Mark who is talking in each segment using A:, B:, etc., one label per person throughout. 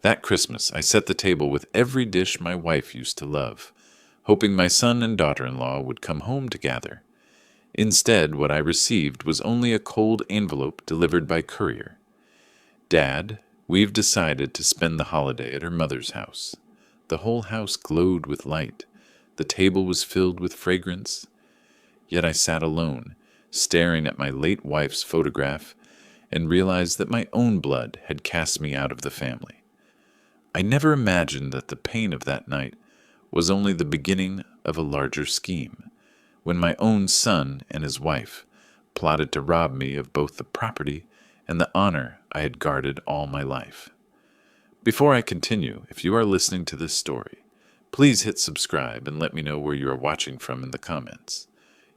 A: That Christmas, I set the table with every dish my wife used to love, hoping my son and daughter-in-law would come home to gather. Instead, what I received was only a cold envelope delivered by courier. Dad, we've decided to spend the holiday at her mother's house. The whole house glowed with light. The table was filled with fragrance. Yet I sat alone, staring at my late wife's photograph, and realized that my own blood had cast me out of the family. I never imagined that the pain of that night was only the beginning of a larger scheme, when my own son and his wife plotted to rob me of both the property and the honor I had guarded all my life. Before I continue, if you are listening to this story, please hit subscribe and let me know where you are watching from in the comments.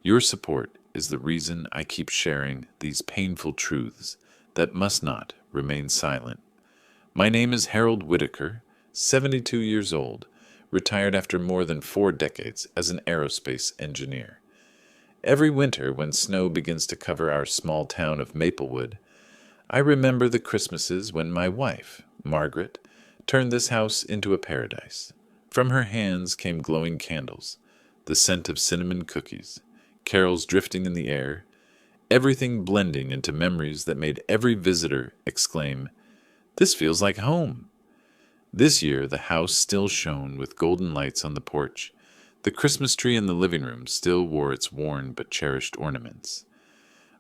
A: Your support is the reason I keep sharing these painful truths that must not remain silent. My name is Harold Whitaker, 72 years old, retired after more than 4 decades as an aerospace engineer. Every winter, when snow begins to cover our small town of Maplewood, I remember the Christmases when my wife, Margaret, turned this house into a paradise. From her hands came glowing candles, the scent of cinnamon cookies, carols drifting in the air, everything blending into memories that made every visitor exclaim, "This feels like home." This year, the house still shone with golden lights on the porch. The Christmas tree in the living room still wore its worn but cherished ornaments.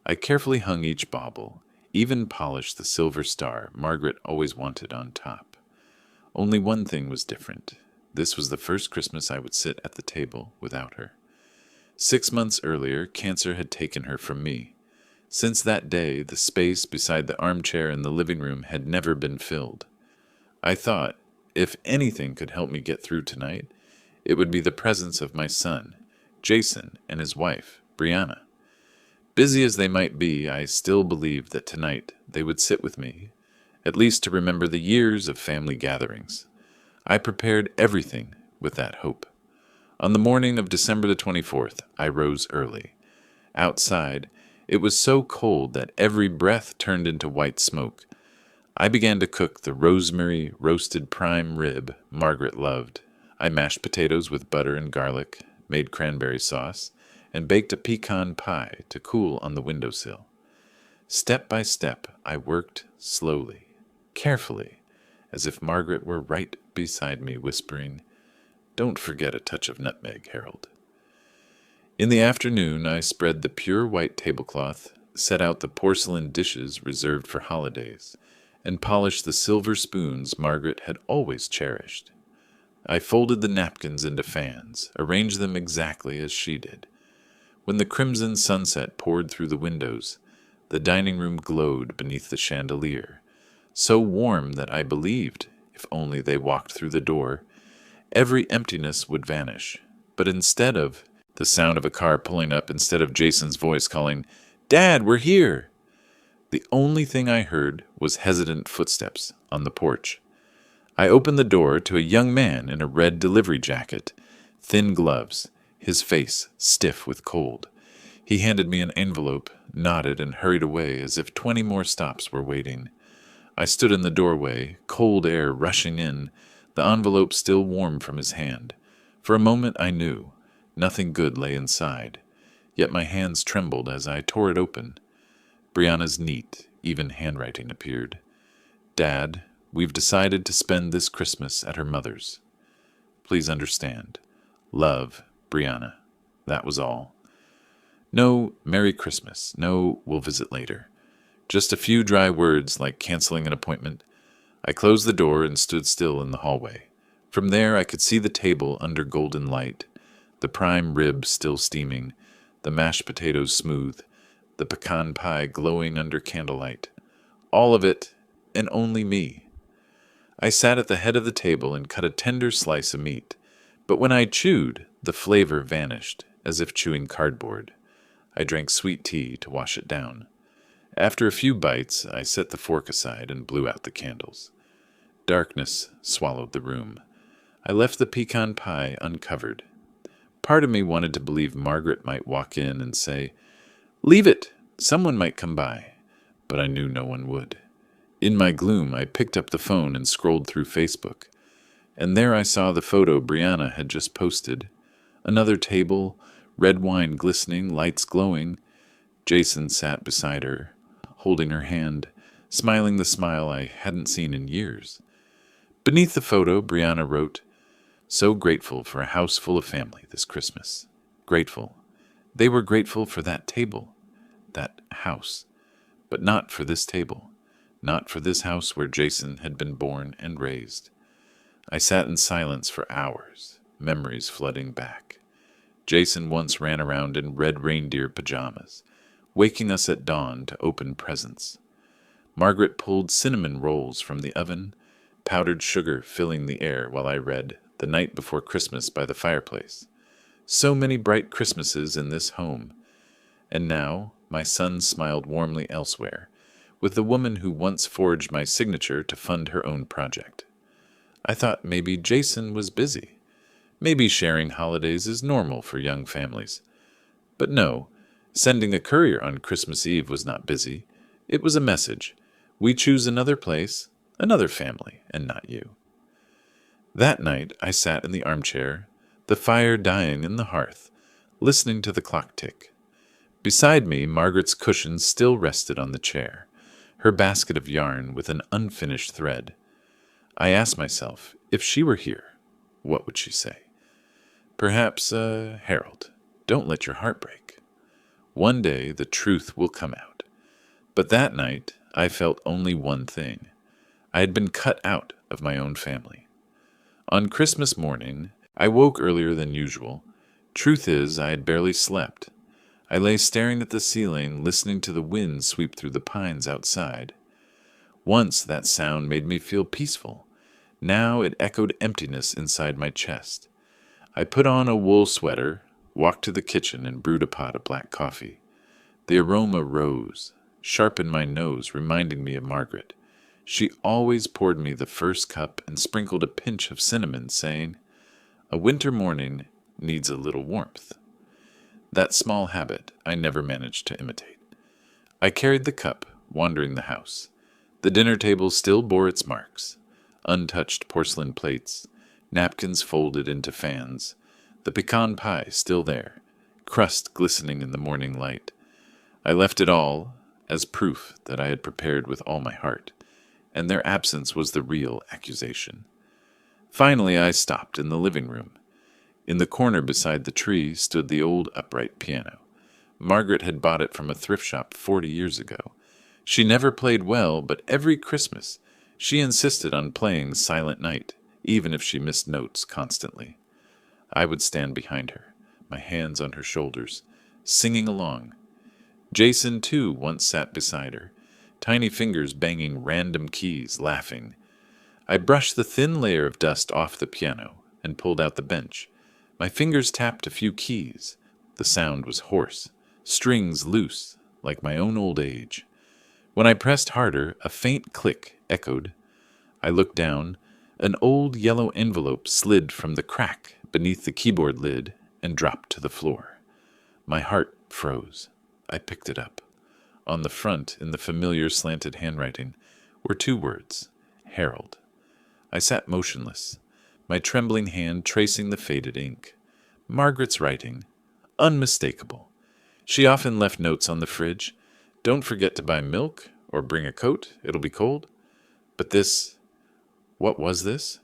A: I carefully hung each bauble, even polished the silver star Margaret always wanted on top. Only one thing was different. This was the first Christmas I would sit at the table without her. 6 months earlier, cancer had taken her from me. Since that day, the space beside the armchair in the living room had never been filled. I thought, if anything could help me get through tonight, it would be the presence of my son, Jason, and his wife, Brianna. Busy as they might be, I still believed that tonight they would sit with me, at least to remember the years of family gatherings. I prepared everything with that hope. On the morning of December the 24th, I rose early. Outside, it was so cold that every breath turned into white smoke. I began to cook the rosemary roasted prime rib Margaret loved. I mashed potatoes with butter and garlic, made cranberry sauce, and baked a pecan pie to cool on the windowsill. Step by step, I worked slowly, carefully, as if Margaret were right beside me, whispering, "Don't forget a touch of nutmeg, Harold." In the afternoon, I spread the pure white tablecloth, set out the porcelain dishes reserved for holidays, and polished the silver spoons Margaret had always cherished. I folded the napkins into fans, arranged them exactly as she did. When the crimson sunset poured through the windows, the dining room glowed beneath the chandelier, so warm that I believed, if only they walked through the door, every emptiness would vanish. But instead of the sound of a car pulling up, instead of Jason's voice calling, "Dad, we're here," the only thing I heard was hesitant footsteps on the porch. I opened the door to a young man in a red delivery jacket, thin gloves, his face stiff with cold. He handed me an envelope, nodded, and hurried away as if 20 more stops were waiting. I stood in the doorway, cold air rushing in, the envelope still warm from his hand. For a moment I knew nothing good lay inside, yet my hands trembled as I tore it open. Brianna's neat, even handwriting appeared. "Dad, we've decided to spend this Christmas at her mother's. Please understand. Love, Brianna." That was all. No "Merry Christmas," no "we'll visit later." Just a few dry words like canceling an appointment. I closed the door and stood still in the hallway. From there I could see the table under golden light, the prime rib still steaming, the mashed potatoes smooth, the pecan pie glowing under candlelight. All of it, and only me. I sat at the head of the table and cut a tender slice of meat, but when I chewed, the flavor vanished, as if chewing cardboard. I drank sweet tea to wash it down. After a few bites, I set the fork aside and blew out the candles. Darkness swallowed the room. I left the pecan pie uncovered. Part of me wanted to believe Margaret might walk in and say, "Leave it, someone might come by," but I knew no one would. In my gloom, I picked up the phone and scrolled through Facebook, and there I saw the photo Brianna had just posted. Another table, red wine glistening, lights glowing. Jason sat beside her, holding her hand, smiling the smile I hadn't seen in years. Beneath the photo, Brianna wrote, "So grateful for a house full of family this Christmas. Grateful. They were grateful for that table, that house, but not for this table, not for this house where Jason had been born and raised." I sat in silence for hours, memories flooding back. Jason once ran around in red reindeer pajamas, waking us at dawn to open presents. Margaret pulled cinnamon rolls from the oven, powdered sugar filling the air while I read The Night Before Christmas by the fireplace. So many bright Christmases in this home. And now my son smiled warmly elsewhere, with the woman who once forged my signature to fund her own project. I thought maybe Jason was busy. Maybe sharing holidays is normal for young families. But no, sending a courier on Christmas Eve was not busy. It was a message. We choose another place, another family, and not you. That night I sat in the armchair, the fire dying in the hearth, listening to the clock tick. Beside me, Margaret's cushions still rested on the chair, her basket of yarn with an unfinished thread. I asked myself, if she were here, what would she say? Perhaps, Harold, don't let your heart break. One day the truth will come out. But that night I felt only one thing. I had been cut out of my own family. On Christmas morning, I woke earlier than usual. Truth is, I had barely slept. I lay staring at the ceiling, listening to the wind sweep through the pines outside. Once that sound made me feel peaceful. Now it echoed emptiness inside my chest. I put on a wool sweater, walked to the kitchen, and brewed a pot of black coffee. The aroma rose, sharpened my nose, reminding me of Margaret. She always poured me the first cup and sprinkled a pinch of cinnamon, saying, "A winter morning needs a little warmth." That small habit I never managed to imitate. I carried the cup, wandering the house. The dinner table still bore its marks. Untouched porcelain plates, napkins folded into fans, the pecan pie still there, crust glistening in the morning light. I left it all as proof that I had prepared with all my heart, and their absence was the real accusation. Finally, I stopped in the living room. In the corner beside the tree stood the old upright piano. Margaret had bought it from a thrift shop 40 years ago. She never played well, but every Christmas she insisted on playing Silent Night, even if she missed notes constantly. I would stand behind her, my hands on her shoulders, singing along. Jason, too, once sat beside her, tiny fingers banging random keys, laughing. I brushed the thin layer of dust off the piano and pulled out the bench. My fingers tapped a few keys. The sound was hoarse, strings loose, like my own old age. When I pressed harder, a faint click echoed. I looked down. An old yellow envelope slid from the crack beneath the keyboard lid and dropped to the floor. My heart froze. I picked it up. On the front, in the familiar slanted handwriting, were 2 words, Harold. I sat motionless, my trembling hand tracing the faded ink. Margaret's writing, unmistakable. She often left notes on the fridge. Don't forget to buy milk or bring a coat, it'll be cold. But this, what was this?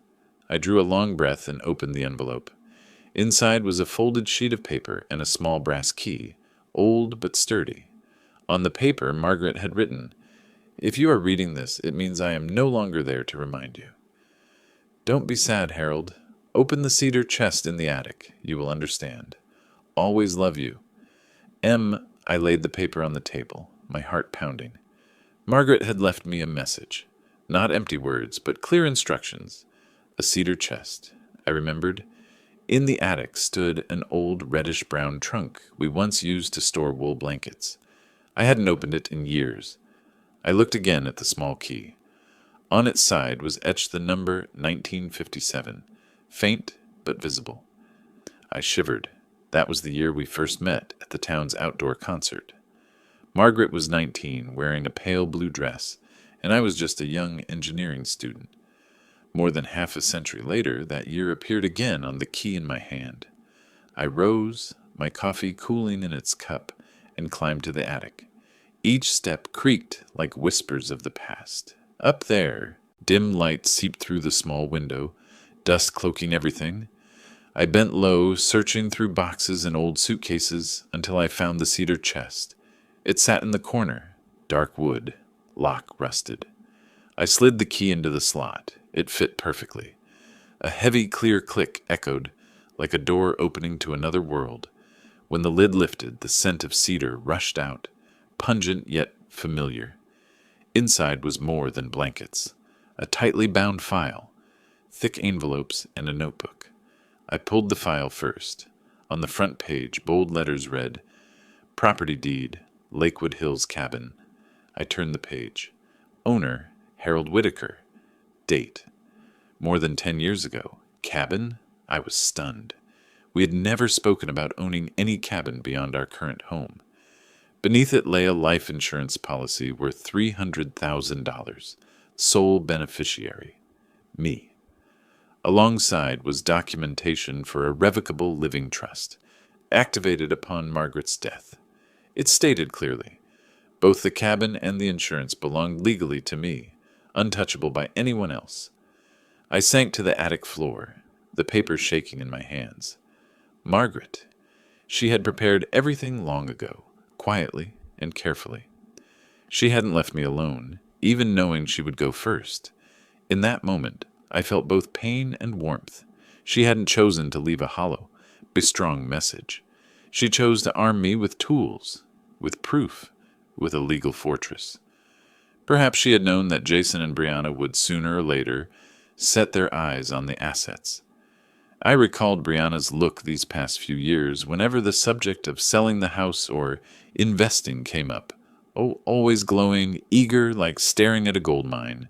A: I drew a long breath and opened the envelope. Inside was a folded sheet of paper and a small brass key, old but sturdy. On the paper, Margaret had written, "If you are reading this, it means I am no longer there to remind you. Don't be sad, Harold. Open the cedar chest in the attic. You will understand. Always love you. M." I laid the paper on the table, my heart pounding. Margaret had left me a message. Not empty words, but clear instructions. A cedar chest. I remembered. In the attic stood an old reddish-brown trunk we once used to store wool blankets. I hadn't opened it in years. I looked again at the small key. On its side was etched the number 1957, faint but visible. I shivered. That was the year we first met at the town's outdoor concert. Margaret was 19, wearing a pale blue dress, and I was just a young engineering student. More than half a century later, that year appeared again on the key in my hand. I rose, my coffee cooling in its cup, and climbed to the attic. Each step creaked like whispers of the past. Up there, dim light seeped through the small window, dust cloaking everything. I bent low, searching through boxes and old suitcases until I found the cedar chest. It sat in the corner, dark wood, lock rusted. I slid the key into the slot. It fit perfectly. A heavy, clear click echoed, like a door opening to another world. When the lid lifted, the scent of cedar rushed out, pungent yet familiar. Inside was more than blankets. A tightly bound file, thick envelopes, and a notebook. I pulled the file first. On the front page, bold letters read, Property Deed, Lakewood Hills Cabin. I turned the page. Owner, Harold Whitaker. Date, more than 10 years ago. Cabin? I was stunned. We had never spoken about owning any cabin beyond our current home. Beneath it lay a life insurance policy worth $300,000. Sole beneficiary. Me. Alongside was documentation for a revocable living trust, activated upon Margaret's death. It stated clearly, both the cabin and the insurance belonged legally to me, untouchable by anyone else. I sank to the attic floor, the paper shaking in my hands. Margaret. She had prepared everything long ago, quietly and carefully. She hadn't left me alone, even knowing she would go first. In that moment, I felt both pain and warmth. She hadn't chosen to leave a hollow, bestrong message. She chose to arm me with tools, with proof, with a legal fortress. Perhaps she had known that Jason and Brianna would sooner or later set their eyes on the assets. I recalled Brianna's look these past few years whenever the subject of selling the house or investing came up. Oh, always glowing, eager, like staring at a gold mine.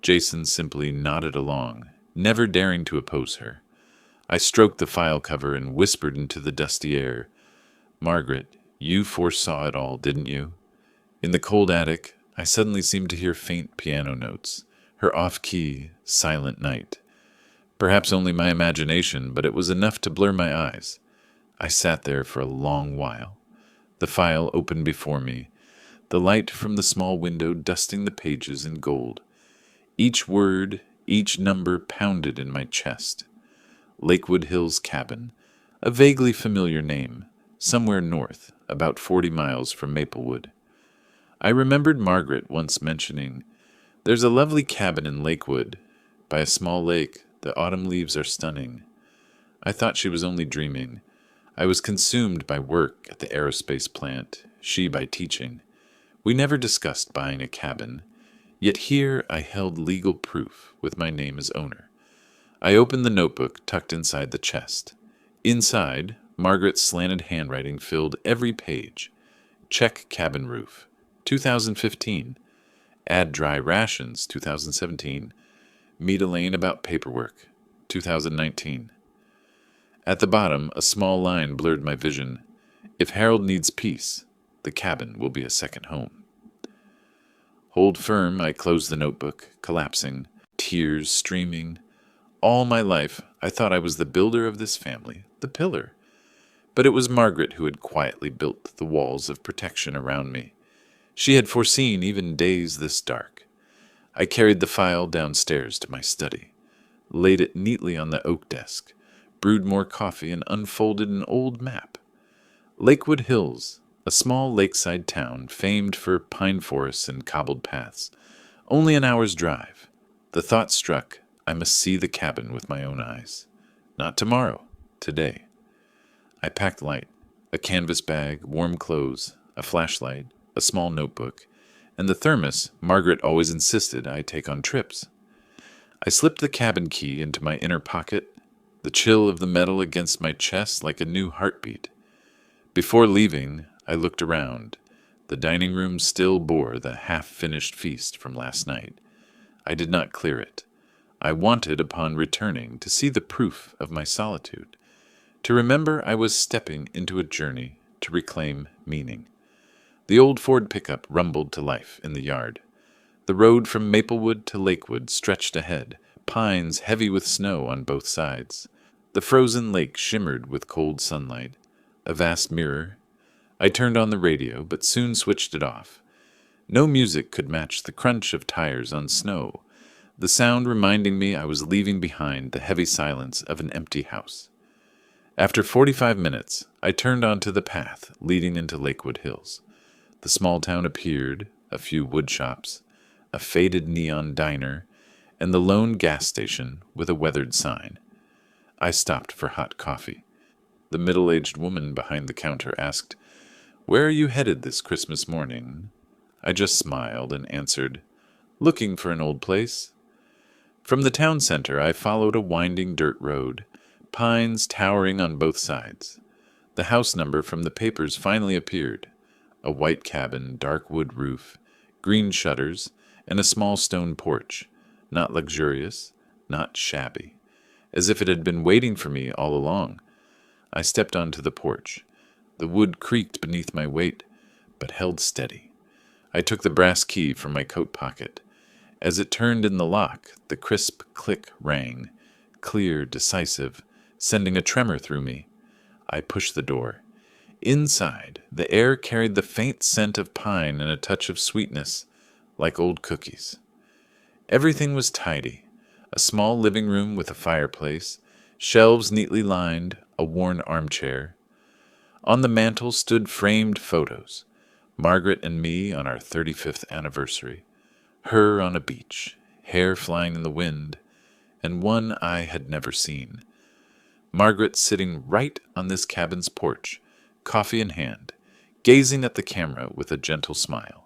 A: Jason simply nodded along, never daring to oppose her. I stroked the file cover and whispered into the dusty air, Margaret, you foresaw it all, didn't you? In the cold attic, I suddenly seemed to hear faint piano notes, her off-key, silent night. Perhaps only my imagination, but it was enough to blur my eyes. I sat there for a long while. The file opened before me, the light from the small window dusting the pages in gold. Each word, each number pounded in my chest. Lakewood Hills Cabin, a vaguely familiar name, somewhere north, about 40 miles from Maplewood. I remembered Margaret once mentioning, There's a lovely cabin in Lakewood. By a small lake, the autumn leaves are stunning. I thought she was only dreaming. I was consumed by work at the aerospace plant, she by teaching. We never discussed buying a cabin. Yet here I held legal proof, with my name as owner. I opened the notebook tucked inside the chest. Inside, Margaret's slanted handwriting filled every page. Check cabin roof, 2015. Add dry rations, 2017. Meet Elaine about paperwork, 2019. At the bottom, a small line blurred my vision. If Harold needs peace, the cabin will be a second home. Hold firm, I closed the notebook, collapsing, tears streaming. All my life, I thought I was the builder of this family, the pillar. But it was Margaret who had quietly built the walls of protection around me. She had foreseen even days this dark. I carried the file downstairs to my study, laid it neatly on the oak desk, brewed more coffee, and unfolded an old map. Lakewood Hills, a small lakeside town famed for pine forests and cobbled paths. Only an hour's drive. The thought struck, I must see the cabin with my own eyes. Not tomorrow, today. I packed light, a canvas bag, warm clothes, a flashlight, a small notebook, and the thermos Margaret always insisted I take on trips. I slipped the cabin key into my inner pocket, the chill of the metal against my chest like a new heartbeat. Before leaving, I looked around. The dining room still bore the half-finished feast from last night. I did not clear it. I wanted, upon returning, to see the proof of my solitude, to remember I was stepping into a journey to reclaim meaning. The old Ford pickup rumbled to life in the yard. The road from Maplewood to Lakewood stretched ahead, pines heavy with snow on both sides. The frozen lake shimmered with cold sunlight, a vast mirror. I turned on the radio, but soon switched it off. No music could match the crunch of tires on snow, the sound reminding me I was leaving behind the heavy silence of an empty house. After 45 minutes, I turned onto the path leading into Lakewood Hills. The small town appeared, a few wood shops, a faded neon diner, and the lone gas station with a weathered sign. I stopped for hot coffee. The middle-aged woman behind the counter asked, "Where are you headed this Christmas morning?" I just smiled and answered, "Looking for an old place." From the town center, I followed a winding dirt road, pines towering on both sides. The house number from the papers finally appeared. A white cabin, dark wood roof, green shutters, and a small stone porch. Not luxurious, not shabby. As if it had been waiting for me all along. I stepped onto the porch. The wood creaked beneath my weight, but held steady. I took the brass key from my coat pocket. As it turned in the lock, the crisp click rang, clear, decisive, sending a tremor through me. I pushed the door. Inside, the air carried the faint scent of pine and a touch of sweetness, like old cookies. Everything was tidy. A small living room with a fireplace, shelves neatly lined, a worn armchair. On the mantel stood framed photos. Margaret and me on our 35th anniversary. Her on a beach, hair flying in the wind, and one I had never seen. Margaret sitting right on this cabin's porch, coffee in hand, gazing at the camera with a gentle smile.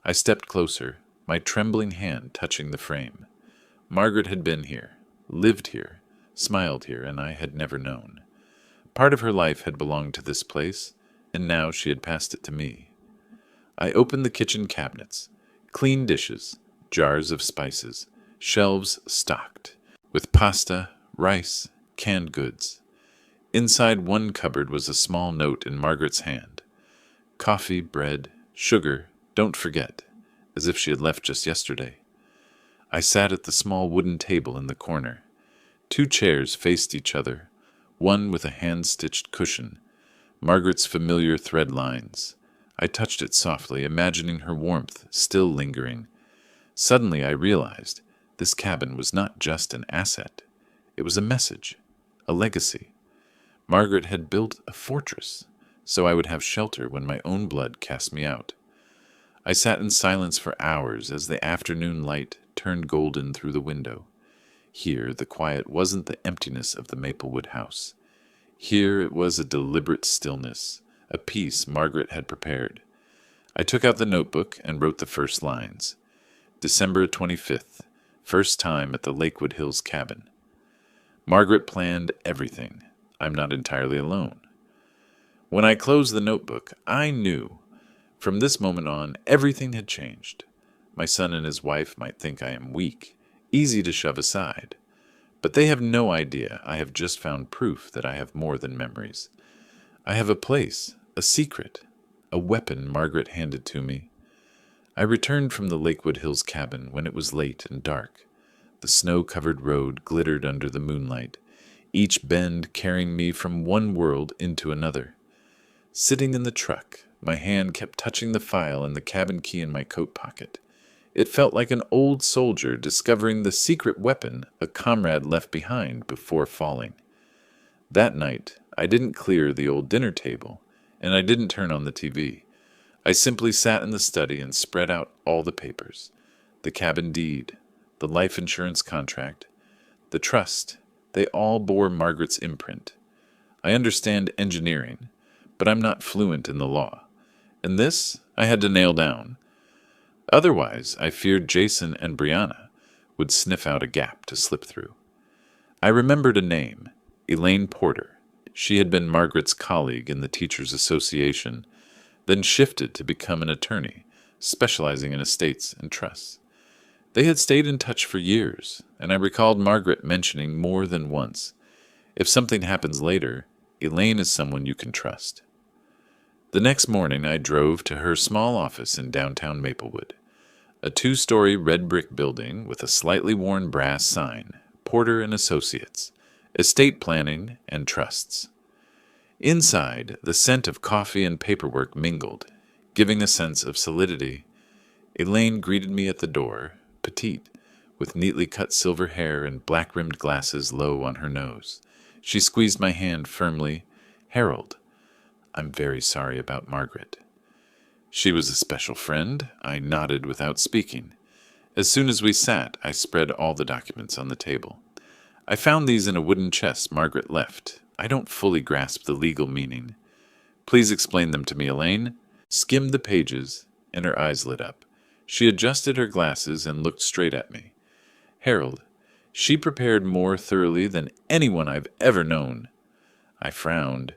A: I stepped closer, my trembling hand touching the frame. Margaret had been here, lived here, smiled here, and I had never known. Part of her life had belonged to this place, and now she had passed it to me. I opened the kitchen cabinets. Clean dishes, jars of spices, shelves stocked, with pasta, rice, canned goods. Inside one cupboard was a small note in Margaret's hand. Coffee, bread, sugar, don't forget, as if she had left just yesterday. I sat at the small wooden table in the corner. 2 chairs faced each other, one with a hand-stitched cushion, Margaret's familiar thread lines. I touched it softly, imagining her warmth still lingering. Suddenly I realized this cabin was not just an asset. It was a message, a legacy. Margaret had built a fortress, so I would have shelter when my own blood cast me out. I sat in silence for hours as the afternoon light turned golden through the window. Here the quiet wasn't the emptiness of the Maplewood house. Here it was a deliberate stillness, a peace Margaret had prepared. I took out the notebook and wrote the first lines. December 25th, first time at the Lakewood Hills cabin. Margaret planned everything. I'm not entirely alone. When I closed the notebook, I knew. From this moment on, everything had changed. My son and his wife might think I am weak, easy to shove aside. But they have no idea I have just found proof that I have more than memories. I have a place, a secret, a weapon Margaret handed to me. I returned from the Lakewood Hills cabin when it was late and dark. The snow-covered road glittered under the moonlight, each bend carrying me from one world into another. Sitting in the truck, my hand kept touching the file and the cabin key in my coat pocket. It felt like an old soldier discovering the secret weapon a comrade left behind before falling. That night, I didn't clear the old dinner table, and I didn't turn on the TV. I simply sat in the study and spread out all the papers. The cabin deed, the life insurance contract, the trust, they all bore Margaret's imprint. I understand engineering, but I'm not fluent in the law, and this I had to nail down. Otherwise, I feared Jason and Brianna would sniff out a gap to slip through. I remembered a name, Elaine Porter. She had been Margaret's colleague in the Teachers Association, then shifted to become an attorney, specializing in estates and trusts. They had stayed in touch for years, and I recalled Margaret mentioning more than once, "If something happens later, Elaine is someone you can trust." The next morning I drove to her small office in downtown Maplewood. A 2-story red brick building with a slightly worn brass sign, Porter and Associates, Estate Planning and Trusts. Inside, the scent of coffee and paperwork mingled, giving a sense of solidity. Elaine greeted me at the door, petite, with neatly cut silver hair and black-rimmed glasses low on her nose. She squeezed my hand firmly. "Harold, I'm very sorry about Margaret." "She was a special friend." I nodded without speaking. As soon as we sat, I spread all the documents on the table. "I found these in a wooden chest Margaret left. I don't fully grasp the legal meaning. Please explain them to me, Elaine." Skimmed the pages, and her eyes lit up. She adjusted her glasses and looked straight at me. "Harold, she prepared more thoroughly than anyone I've ever known." I frowned.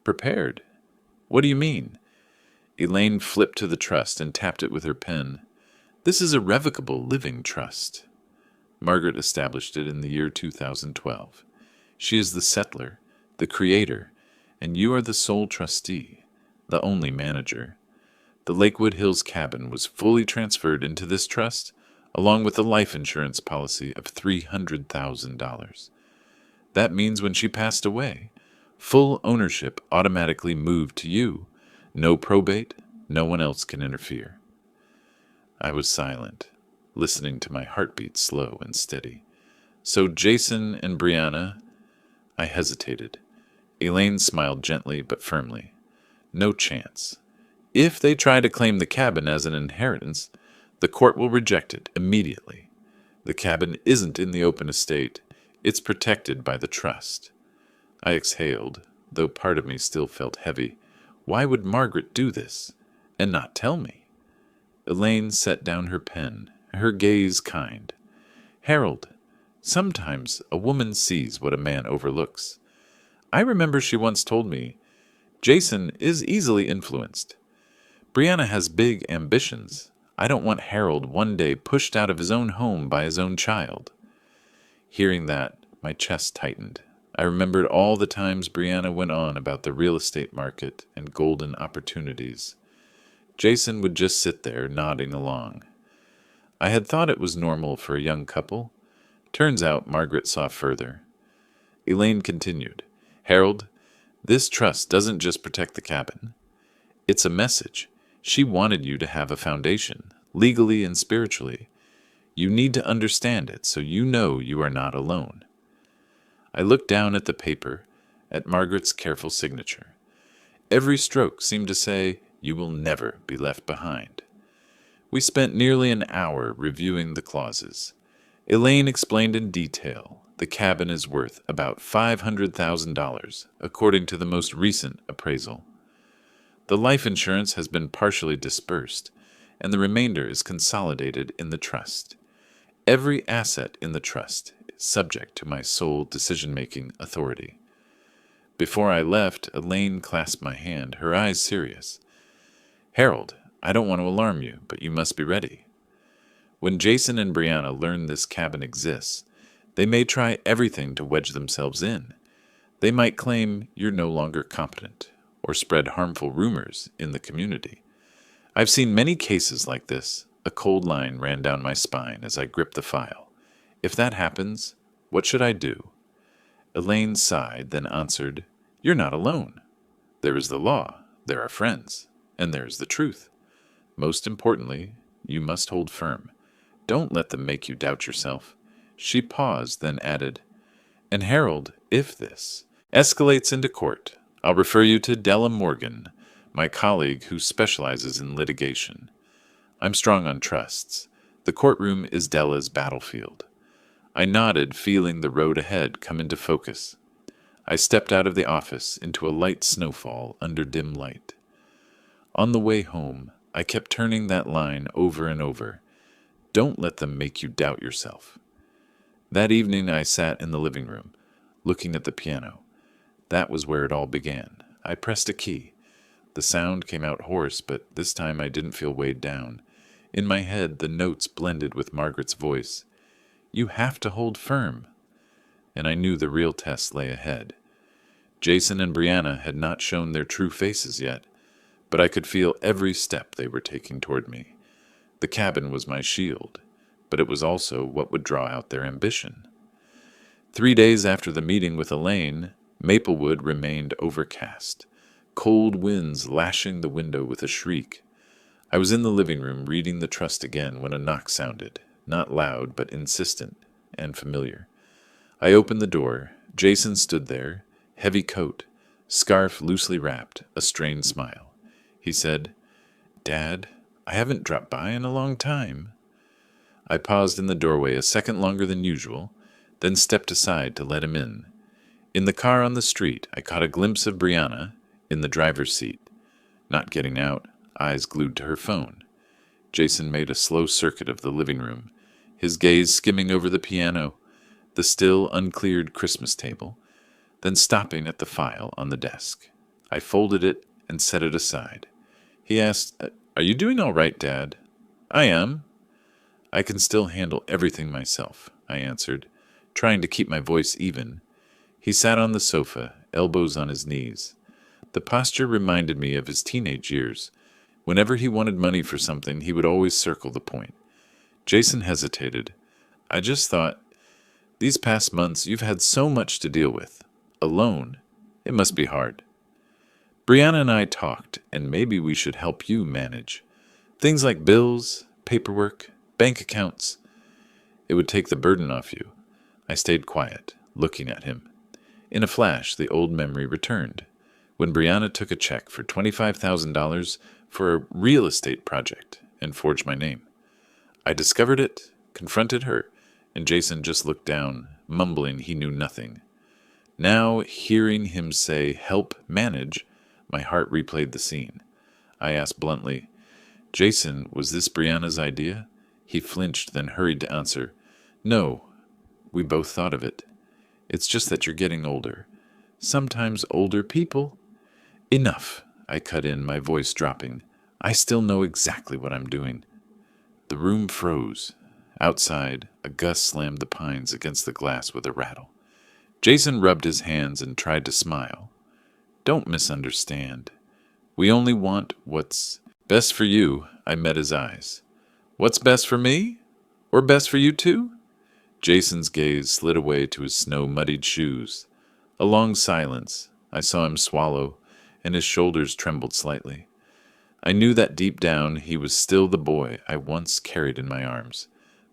A: "Prepared? What do you mean?" Elaine flipped to the trust and tapped it with her pen. "This is a revocable living trust. Margaret established it in the year 2012. She is the settler, the creator, and you are the sole trustee, the only manager. The Lakewood Hills cabin was fully transferred into this trust, along with a life insurance policy of $300,000. That means when she passed away, full ownership automatically moved to you. No probate, no one else can interfere." I was silent, listening to my heartbeat slow and steady. "So Jason and Brianna—" I hesitated. Elaine smiled gently but firmly. "No chance. If they try to claim the cabin as an inheritance, the court will reject it immediately. The cabin isn't in the open estate. It's protected by the trust." I exhaled, though part of me still felt heavy. Why would Margaret do this, and not tell me? Elaine set down her pen, her gaze kind. "Harold, sometimes a woman sees what a man overlooks. I remember she once told me, Jason is easily influenced. Brianna has big ambitions. I don't want Harold one day pushed out of his own home by his own child." Hearing that, my chest tightened. I remembered all the times Brianna went on about the real estate market and golden opportunities. Jason would just sit there, nodding along. I had thought it was normal for a young couple. Turns out Margaret saw further. Elaine continued, "Harold, this trust doesn't just protect the cabin. It's a message. She wanted you to have a foundation, legally and spiritually. You need to understand it so you know you are not alone." I looked down at the paper, at Margaret's careful signature. Every stroke seemed to say, "You will never be left behind." We spent nearly an hour reviewing the clauses. Elaine explained in detail the cabin is worth about $500,000, according to the most recent appraisal. The life insurance has been partially dispersed, and the remainder is consolidated in the trust. Every asset in the trust is subject to my sole decision-making authority. Before I left, Elaine clasped my hand, her eyes serious. "Harold, I don't want to alarm you, but you must be ready. When Jason and Brianna learn this cabin exists, they may try everything to wedge themselves in. They might claim you're no longer competent, or spread harmful rumors in the community. I've seen many cases like this." A cold line ran down my spine as I gripped the file. "If that happens, what should I do?" Elaine sighed, then answered, "You're not alone. There is the law, there are friends, and there is the truth. Most importantly, you must hold firm. Don't let them make you doubt yourself." She paused, then added, "And Harold, if this escalates into court, I'll refer you to Della Morgan, my colleague who specializes in litigation. I'm strong on trusts. The courtroom is Della's battlefield." I nodded, feeling the road ahead come into focus. I stepped out of the office into a light snowfall under dim light. On the way home, I kept turning that line over and over. Don't let them make you doubt yourself. That evening I sat in the living room, looking at the piano. That was where it all began. I pressed a key. The sound came out hoarse, but this time I didn't feel weighed down. In my head, the notes blended with Margaret's voice. "You have to hold firm." And I knew the real test lay ahead. Jason and Brianna had not shown their true faces yet, but I could feel every step they were taking toward me. The cabin was my shield, but it was also what would draw out their ambition. 3 days after the meeting with Elaine, Maplewood remained overcast, cold winds lashing the window with a shriek. I was in the living room reading the trust again when a knock sounded, not loud but insistent and familiar. I opened the door. Jason stood there, heavy coat, scarf loosely wrapped, a strained smile. He said, "Dad, I haven't dropped by in a long time." I paused in the doorway a second longer than usual, then stepped aside to let him in. In the car on the street, I caught a glimpse of Brianna in the driver's seat, not getting out, eyes glued to her phone. Jason made a slow circuit of the living room, his gaze skimming over the piano, the still uncleared Christmas table, then stopping at the file on the desk. I folded it and set it aside. He asked, "Are you doing all right, Dad?" "I am." "I can still handle everything myself," I answered, trying to keep my voice even. He sat on the sofa, elbows on his knees. The posture reminded me of his teenage years. Whenever he wanted money for something, he would always circle the point. Jason hesitated. "I just thought, these past months you've had so much to deal with. Alone. It must be hard. Brianna and I talked, and maybe we should help you manage. Things like bills, paperwork, bank accounts. It would take the burden off you." I stayed quiet, looking at him. In a flash, the old memory returned. When Brianna took a check for $25,000 for a real estate project and forged my name. I discovered it, confronted her, and Jason just looked down, mumbling he knew nothing. Now, hearing him say, "help manage," my heart replayed the scene. I asked bluntly, "Jason, was this Brianna's idea?" He flinched, then hurried to answer, "No, we both thought of it. It's just that you're getting older. Sometimes older people—" "Enough," I cut in, my voice dropping. "I still know exactly what I'm doing." The room froze. Outside, a gust slammed the pines against the glass with a rattle. Jason rubbed his hands and tried to smile. "Don't misunderstand. We only want what's best for you." I met his eyes. "What's best for me? Or best for you too?" Jason's gaze slid away to his snow-muddied shoes. A long silence. I saw him swallow, and his shoulders trembled slightly. I knew that deep down he was still the boy I once carried in my arms,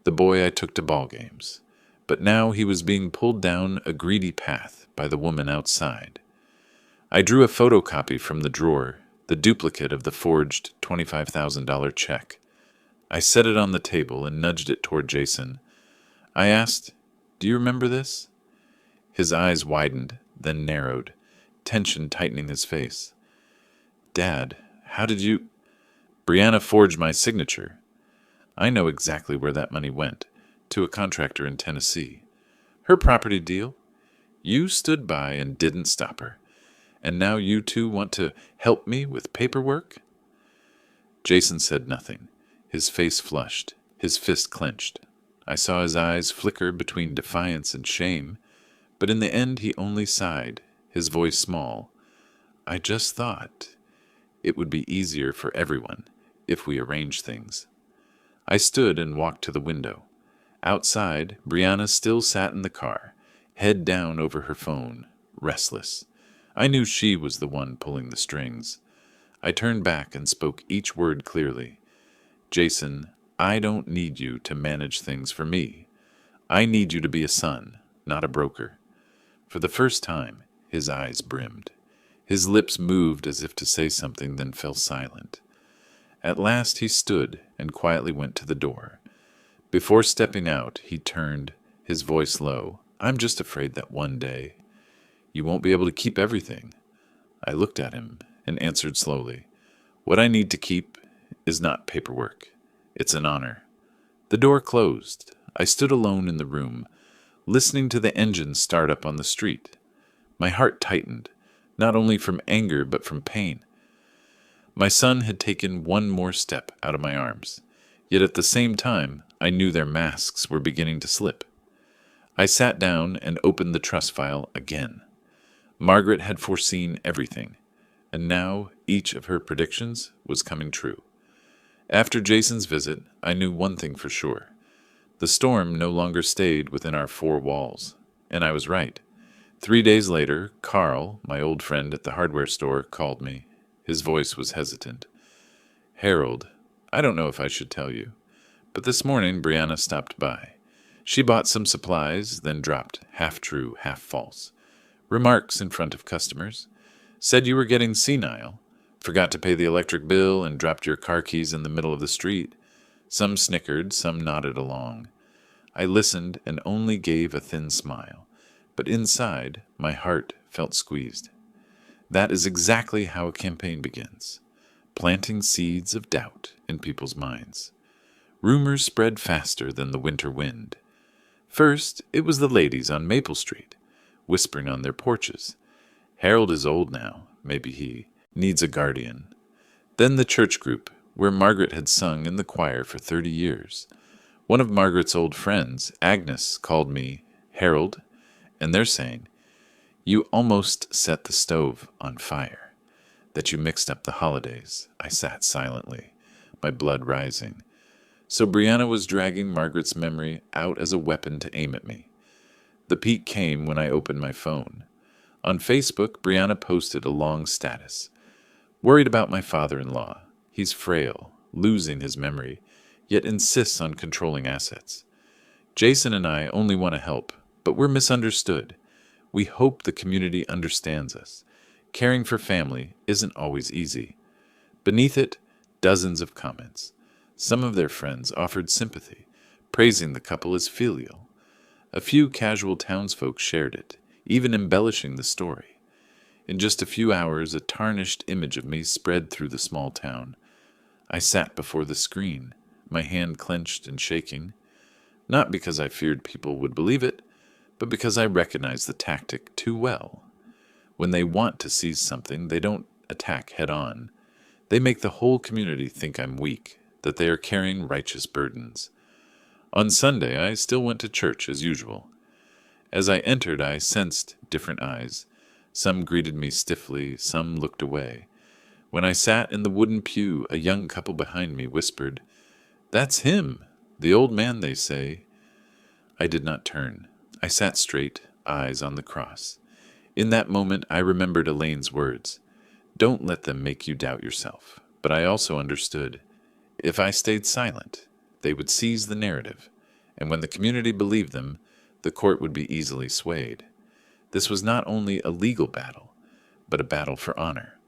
A: the boy I took to ball games. But now he was being pulled down a greedy path by the woman outside. I drew a photocopy from the drawer, the duplicate of the forged $25,000 check. I set it on the table and nudged it toward Jason. I asked, "Do you remember this?" His eyes widened, then narrowed, tension tightening his face. "Dad, how did you—" "Brianna forged my signature. I know exactly where that money went, to a contractor in Tennessee. Her property deal. You stood by and didn't stop her. And now you two want to help me with paperwork?" Jason said nothing. His face flushed, his fist clenched. I saw his eyes flicker between defiance and shame, but in the end he only sighed, his voice small. "I just thought it would be easier for everyone if we arranged things." I stood and walked to the window. Outside, Brianna still sat in the car, head down over her phone, restless. I knew she was the one pulling the strings. I turned back and spoke each word clearly. "Jason, I don't need you to manage things for me. I need you to be a son, not a broker." For the first time, his eyes brimmed. His lips moved as if to say something, then fell silent. At last he stood and quietly went to the door. Before stepping out, he turned, his voice low. "I'm just afraid that one day you won't be able to keep everything." I looked at him and answered slowly, "What I need to keep is not paperwork. It's an honor." The door closed. I stood alone in the room, listening to the engine start up on the street. My heart tightened, not only from anger but from pain. My son had taken one more step out of my arms, yet at the same time I knew their masks were beginning to slip. I sat down and opened the trust file again. Margaret had foreseen everything, and now each of her predictions was coming true. After Jason's visit, I knew one thing for sure. The storm no longer stayed within our four walls, and I was right. 3 days later, Carl, my old friend at the hardware store, called me. His voice was hesitant. "Harold, I don't know if I should tell you, but this morning Brianna stopped by. She bought some supplies, then dropped, half true, half false, remarks in front of customers. Said you were getting senile, forgot to pay the electric bill, and dropped your car keys in the middle of the street. Some snickered, some nodded along. I listened and only gave a thin smile, but inside, my heart felt squeezed. That is exactly how a campaign begins, planting seeds of doubt in people's minds. Rumors spread faster than the winter wind. First, it was the ladies on Maple Street, whispering on their porches. Harold is old now, maybe he needs a guardian. Then the church group, where Margaret had sung in the choir for 30 years. One of Margaret's old friends, Agnes, called me Harold, and they're saying, "You almost set the stove on fire, that you mixed up the holidays." I sat silently, my blood rising. So Brianna was dragging Margaret's memory out as a weapon to aim at me. The peak came when I opened my phone. On Facebook, Brianna posted a long status. "Worried about my father-in-law. He's frail, losing his memory, yet insists on controlling assets. Jason and I only want to help, but we're misunderstood. We hope the community understands us. Caring for family isn't always easy." Beneath it, dozens of comments. Some of their friends offered sympathy, praising the couple as filial. A few casual townsfolk shared it, even embellishing the story. In just a few hours, a tarnished image of me spread through the small town. I sat before the screen, my hand clenched and shaking, not because I feared people would believe it, but because I recognized the tactic too well. When they want to seize something, they don't attack head-on. They make the whole community think I'm weak, that they are carrying righteous burdens. On Sunday, I still went to church as usual. As I entered, I sensed different eyes. Some greeted me stiffly, some looked away. When I sat in the wooden pew, a young couple behind me whispered, "That's him, the old man they say." I did not turn. I sat straight, eyes on the cross. In that moment, I remembered Elaine's words. Don't let them make you doubt yourself. But I also understood. If I stayed silent, they would seize the narrative, and when the community believed them, the court would be easily swayed. This was not only a legal battle, but a battle for honor.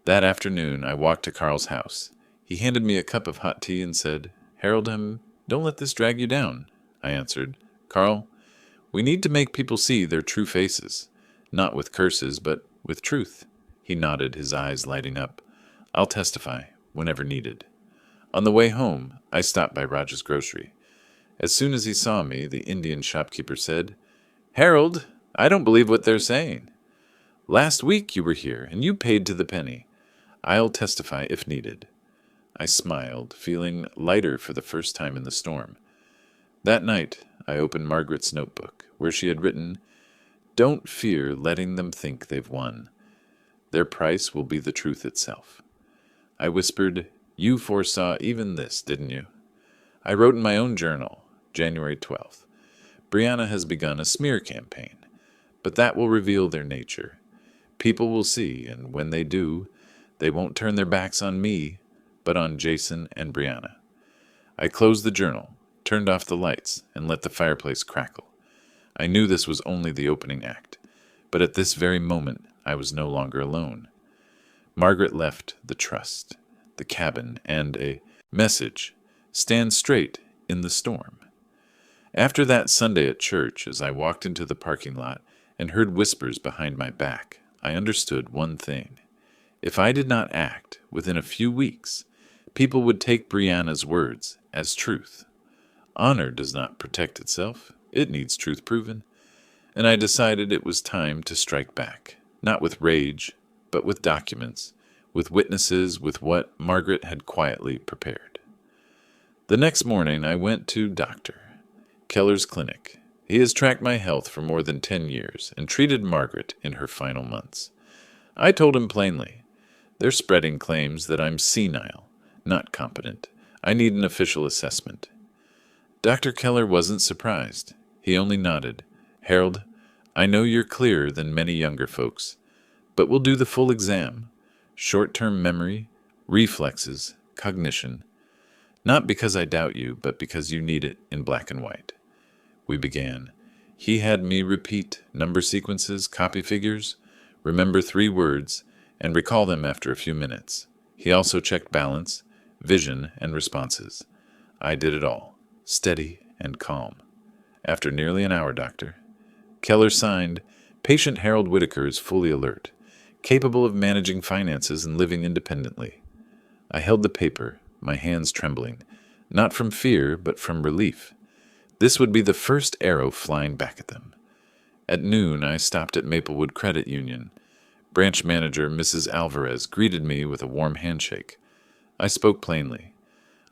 A: That afternoon, I walked to Carl's house. He handed me a cup of hot tea and said, "Harold, don't let this drag you down." I answered, "Carl, we need to make people see their true faces, not with curses, but with truth." He nodded, his eyes lighting up. "I'll testify, whenever needed." On the way home, I stopped by Raj's grocery. As soon as he saw me, the Indian shopkeeper said, "Harold, I don't believe what they're saying. Last week you were here, and you paid to the penny. I'll testify if needed." I smiled, feeling lighter for the first time in the storm. That night, I opened Margaret's notebook, where she had written, "Don't fear letting them think they've won. Their price will be the truth itself." I whispered, "You foresaw even this, didn't you?" I wrote in my own journal, January 12th. "Brianna has begun a smear campaign, but that will reveal their nature. People will see, and when they do, they won't turn their backs on me, but on Jason and Brianna." I closed the journal, turned off the lights, and let the fireplace crackle. I knew this was only the opening act, but at this very moment I was no longer alone. Margaret left the trust, the cabin, and a message, "Stand straight in the storm." After that Sunday at church, as I walked into the parking lot and heard whispers behind my back, I understood one thing. If I did not act within a few weeks, people would take Brianna's words as truth. Honor does not protect itself. It needs truth proven. And I decided it was time to strike back, not with rage, but with documents, with witnesses, with what Margaret had quietly prepared. The next morning I went to Dr. Keller's clinic. He has tracked my health for more than 10 years and treated Margaret in her final months. I told him plainly, "They're spreading claims that I'm senile, not competent. I need an official assessment. Dr. Keller wasn't surprised. He only nodded. Harold, I know you're clearer than many younger folks, but we'll do the full exam. Short-term memory, reflexes, cognition. Not because I doubt you, but because you need it in black and white. We began. He had me repeat number sequences, copy figures, remember 3 words, and recall them after a few minutes. He also checked balance, vision, and responses. I did it all, steady and calm. After nearly an hour, Doctor. Keller signed, Patient Harold Whitaker is fully alert, capable of managing finances and living independently. I held the paper, my hands trembling, not from fear, but from relief. This would be the first arrow flying back at them. At noon, I stopped at Maplewood Credit Union. Branch manager Mrs. Alvarez greeted me with a warm handshake. I spoke plainly.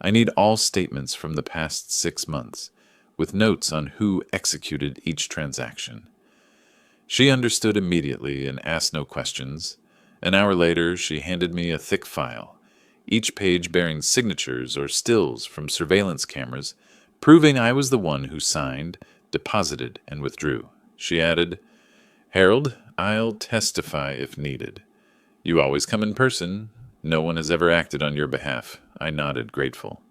A: I need all statements from the past 6 months, with notes on who executed each transaction. She understood immediately and asked no questions. An hour later, she handed me a thick file, each page bearing signatures or stills from surveillance cameras, proving I was the one who signed, deposited, and withdrew. She added, Harold, I'll testify if needed. You always come in person. No one has ever acted on your behalf. I nodded, grateful.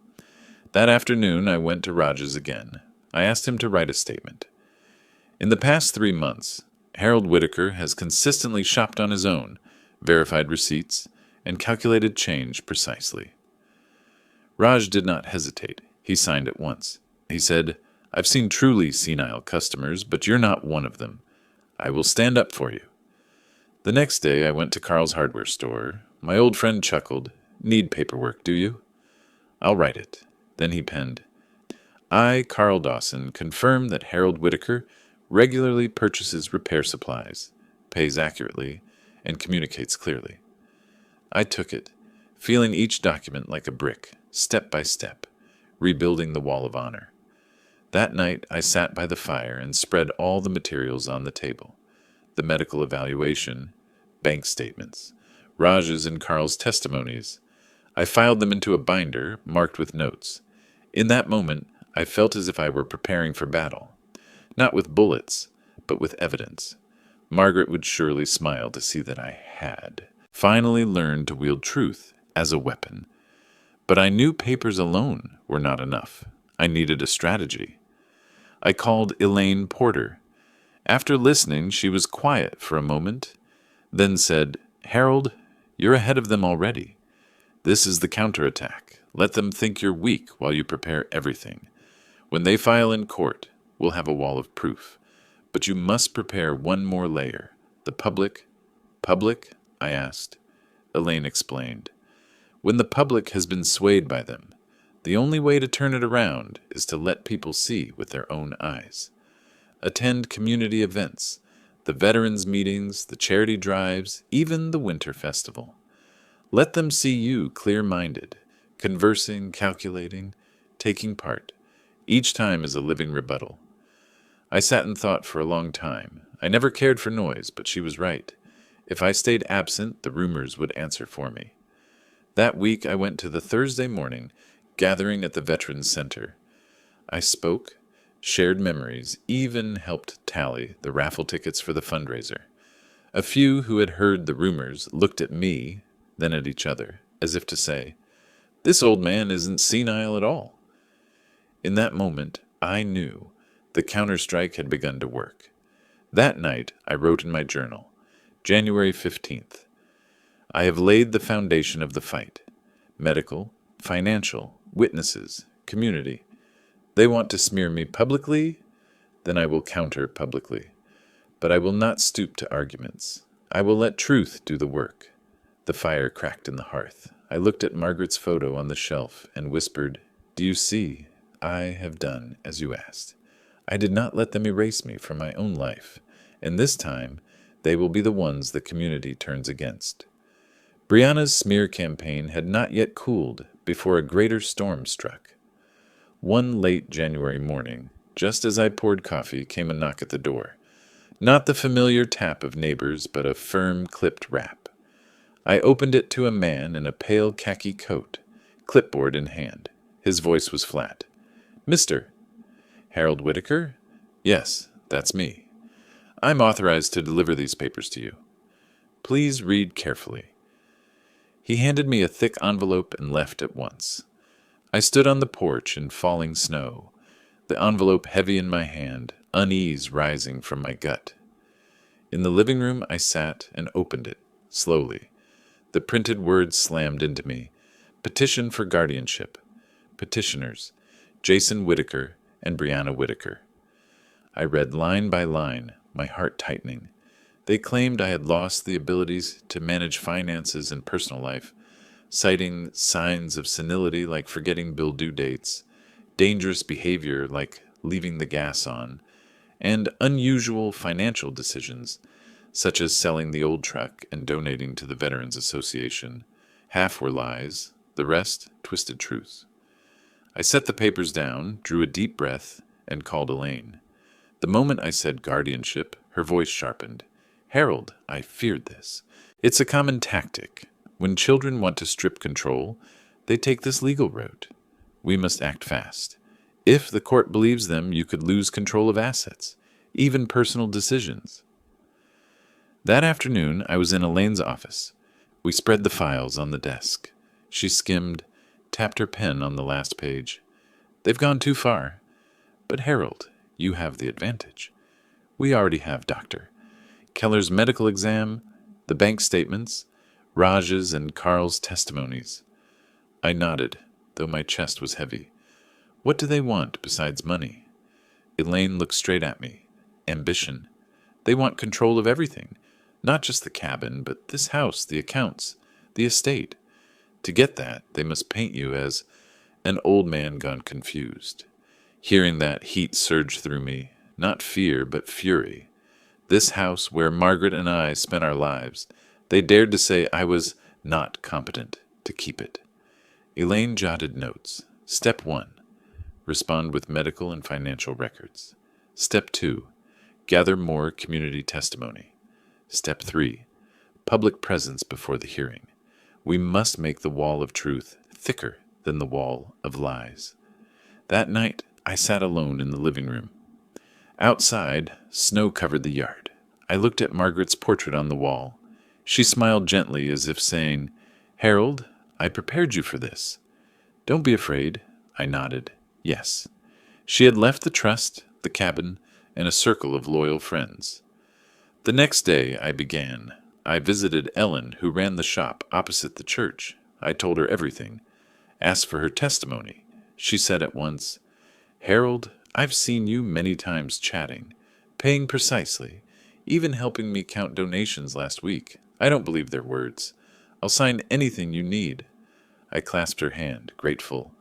A: That afternoon, I went to Rogers again. I asked him to write a statement. In the past 3 months, Harold Whitaker has consistently shopped on his own, verified receipts, and calculated change precisely. Raj did not hesitate. He signed at once. He said, I've seen truly senile customers, but you're not one of them. I will stand up for you. The next day I went to Carl's hardware store. My old friend chuckled. Need paperwork, do you? I'll write it. Then he penned, I, Carl Dawson, confirm that Harold Whitaker regularly purchases repair supplies, pays accurately, and communicates clearly. I took it, feeling each document like a brick, step by step, rebuilding the wall of honor. That night I sat by the fire and spread all the materials on the table. The medical evaluation, bank statements, Raj's and Carl's testimonies. I filed them into a binder marked with notes. In that moment, I felt as if I were preparing for battle. Not with bullets, but with evidence. Margaret would surely smile to see that I had finally learned to wield truth as a weapon. But I knew papers alone were not enough. I needed a strategy. I called Elaine Porter. After listening, she was quiet for a moment, then said, Harold, you're ahead of them already. This is the counterattack. Let them think you're weak while you prepare everything. When they file in court, we'll have a wall of proof. But you must prepare one more layer. The public. Public? I asked. Elaine explained. When the public has been swayed by them, the only way to turn it around is to let people see with their own eyes. Attend community events, the veterans' meetings, the charity drives, even the winter festival. Let them see you clear-minded, conversing, calculating, taking part. Each time is a living rebuttal. I sat and thought for a long time. I never cared for noise, but she was right. If I stayed absent, the rumors would answer for me. That week I went to the Thursday morning gathering at the Veterans Center. I spoke, shared memories, even helped tally the raffle tickets for the fundraiser. A few who had heard the rumors looked at me, then at each other, as if to say, this old man isn't senile at all. In that moment, I knew the counterstrike had begun to work. That night, I wrote in my journal, January 15th, I have laid the foundation of the fight. Medical, financial, witnesses, community. They want to smear me publicly, then I will counter publicly. But I will not stoop to arguments. I will let truth do the work. The fire cracked in the hearth. I looked at Margaret's photo on the shelf and whispered, Do you see? I have done as you asked. I did not let them erase me from my own life, and this time they will be the ones the community turns against. Brianna's smear campaign had not yet cooled before a greater storm struck. One late January morning, just as I poured coffee, came a knock at the door. Not the familiar tap of neighbors, but a firm, clipped rap. I opened it to a man in a pale khaki coat, clipboard in hand. His voice was flat. Mr. Harold Whitaker? Yes, that's me. I'm authorized to deliver these papers to you. Please read carefully. He handed me a thick envelope and left at once. I stood on the porch in falling snow, the envelope heavy in my hand, unease rising from my gut. In the living room, I sat and opened it, slowly. The printed words slammed into me. Petition for guardianship. Petitioners, Jason Whitaker and Brianna Whitaker. I read line by line, my heart tightening. They claimed I had lost the abilities to manage finances and personal life, citing signs of senility like forgetting bill due dates, dangerous behavior like leaving the gas on, and unusual financial decisions, such as selling the old truck and donating to the Veterans Association. Half were lies, the rest twisted truths. I set the papers down, drew a deep breath, and called Elaine. The moment I said guardianship, her voice sharpened. Harold, I feared this. It's a common tactic. When children want to strip control, they take this legal route. We must act fast. If the court believes them, you could lose control of assets, even personal decisions. That afternoon, I was in Elaine's office. We spread the files on the desk. She skimmed, tapped her pen on the last page. They've gone too far. But Harold, you have the advantage. We already have Dr. Keller's medical exam, the bank statements, Raj's and Carl's testimonies. I nodded, though my chest was heavy. What do they want besides money? Elaine looked straight at me. Ambition. They want control of everything, not just the cabin, but this house, the accounts, the estate. To get that, they must paint you as an old man gone confused. Hearing that, heat surged through me, not fear, but fury. This house where Margaret and I spent our lives, they dared to say I was not competent to keep it. Elaine jotted notes. Step 1. Respond with medical and financial records. Step 2. Gather more community testimony. Step 3. Public presence before the hearing. We must make the wall of truth thicker than the wall of lies. That night, I sat alone in the living room. Outside, snow covered the yard. I looked at Margaret's portrait on the wall. She smiled gently as if saying, Harold, I prepared you for this. Don't be afraid. I nodded. Yes. She had left the trust, the cabin, and a circle of loyal friends. The next day I began. I visited Ellen, who ran the shop opposite the church. I told her everything. Asked for her testimony. She said at once, Harold, I've seen you many times chatting, paying precisely, even helping me count donations last week. I don't believe their words. I'll sign anything you need. I clasped her hand, grateful.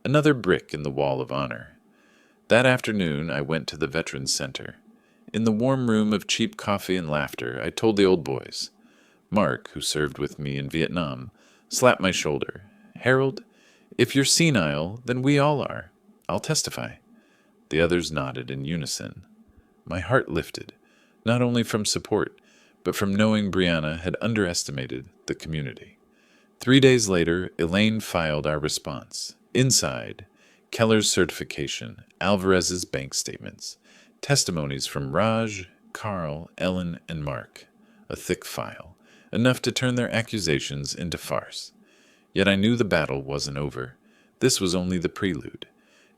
A: Another brick in the wall of honor. That afternoon I went to the Veterans Center. In the warm room of cheap coffee and laughter, I told the old boys. Mark, who served with me in Vietnam, slapped my shoulder. Harold, if you're senile, then we all are. I'll testify. The others nodded in unison. My heart lifted, not only from support, but from knowing Brianna had underestimated the community. 3 days later, Elaine filed our response. Inside, Keller's certification, Alvarez's bank statements, testimonies from Raj, Carl, Ellen, and Mark. A thick file, enough to turn their accusations into farce. Yet I knew the battle wasn't over. This was only the prelude.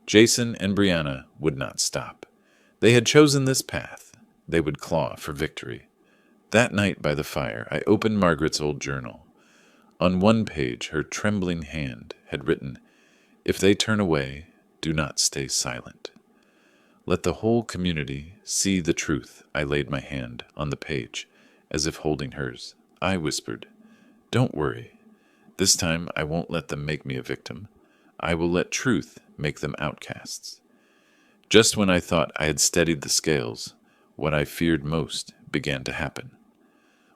A: Jason and Brianna would not stop. They had chosen this path. They would claw for victory. That night by the fire, I opened Margaret's old journal. On one page, her trembling hand had written, If they turn away, do not stay silent. Let the whole community see the truth. I laid my hand on the page, as if holding hers. I whispered, Don't worry. This time I won't let them make me a victim. I will let truth make them outcasts. Just when I thought I had steadied the scales, what I feared most began to happen.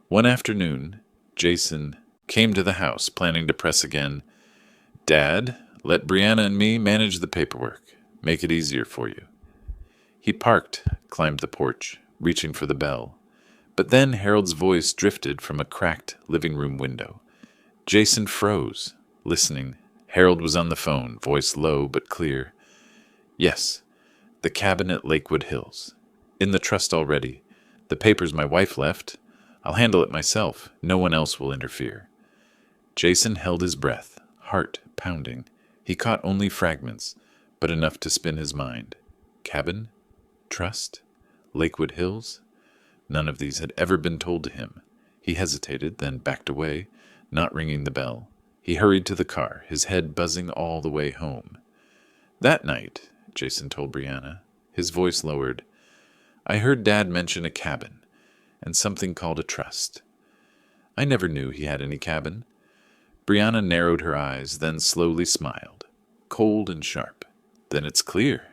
A: One afternoon, Jason came to the house, planning to press again. Dad, let Brianna and me manage the paperwork. Make it easier for you. He parked, climbed the porch, reaching for the bell. But then Harold's voice drifted from a cracked living room window. Jason froze, listening, Harold was on the phone, voice low but clear. Yes, the cabin at Lakewood Hills. In the trust already. The papers my wife left. I'll handle it myself. No one else will interfere. Jason held his breath, heart pounding. He caught only fragments, but enough to spin his mind. Cabin? Trust? Lakewood Hills? None of these had ever been told to him. He hesitated, then backed away, not ringing the bell. He hurried to the car, his head buzzing all the way home. That night, Jason told Brianna, his voice lowered, I heard Dad mention a cabin, and something called a trust. I never knew he had any cabin. Brianna narrowed her eyes, then slowly smiled, cold and sharp. Then it's clear.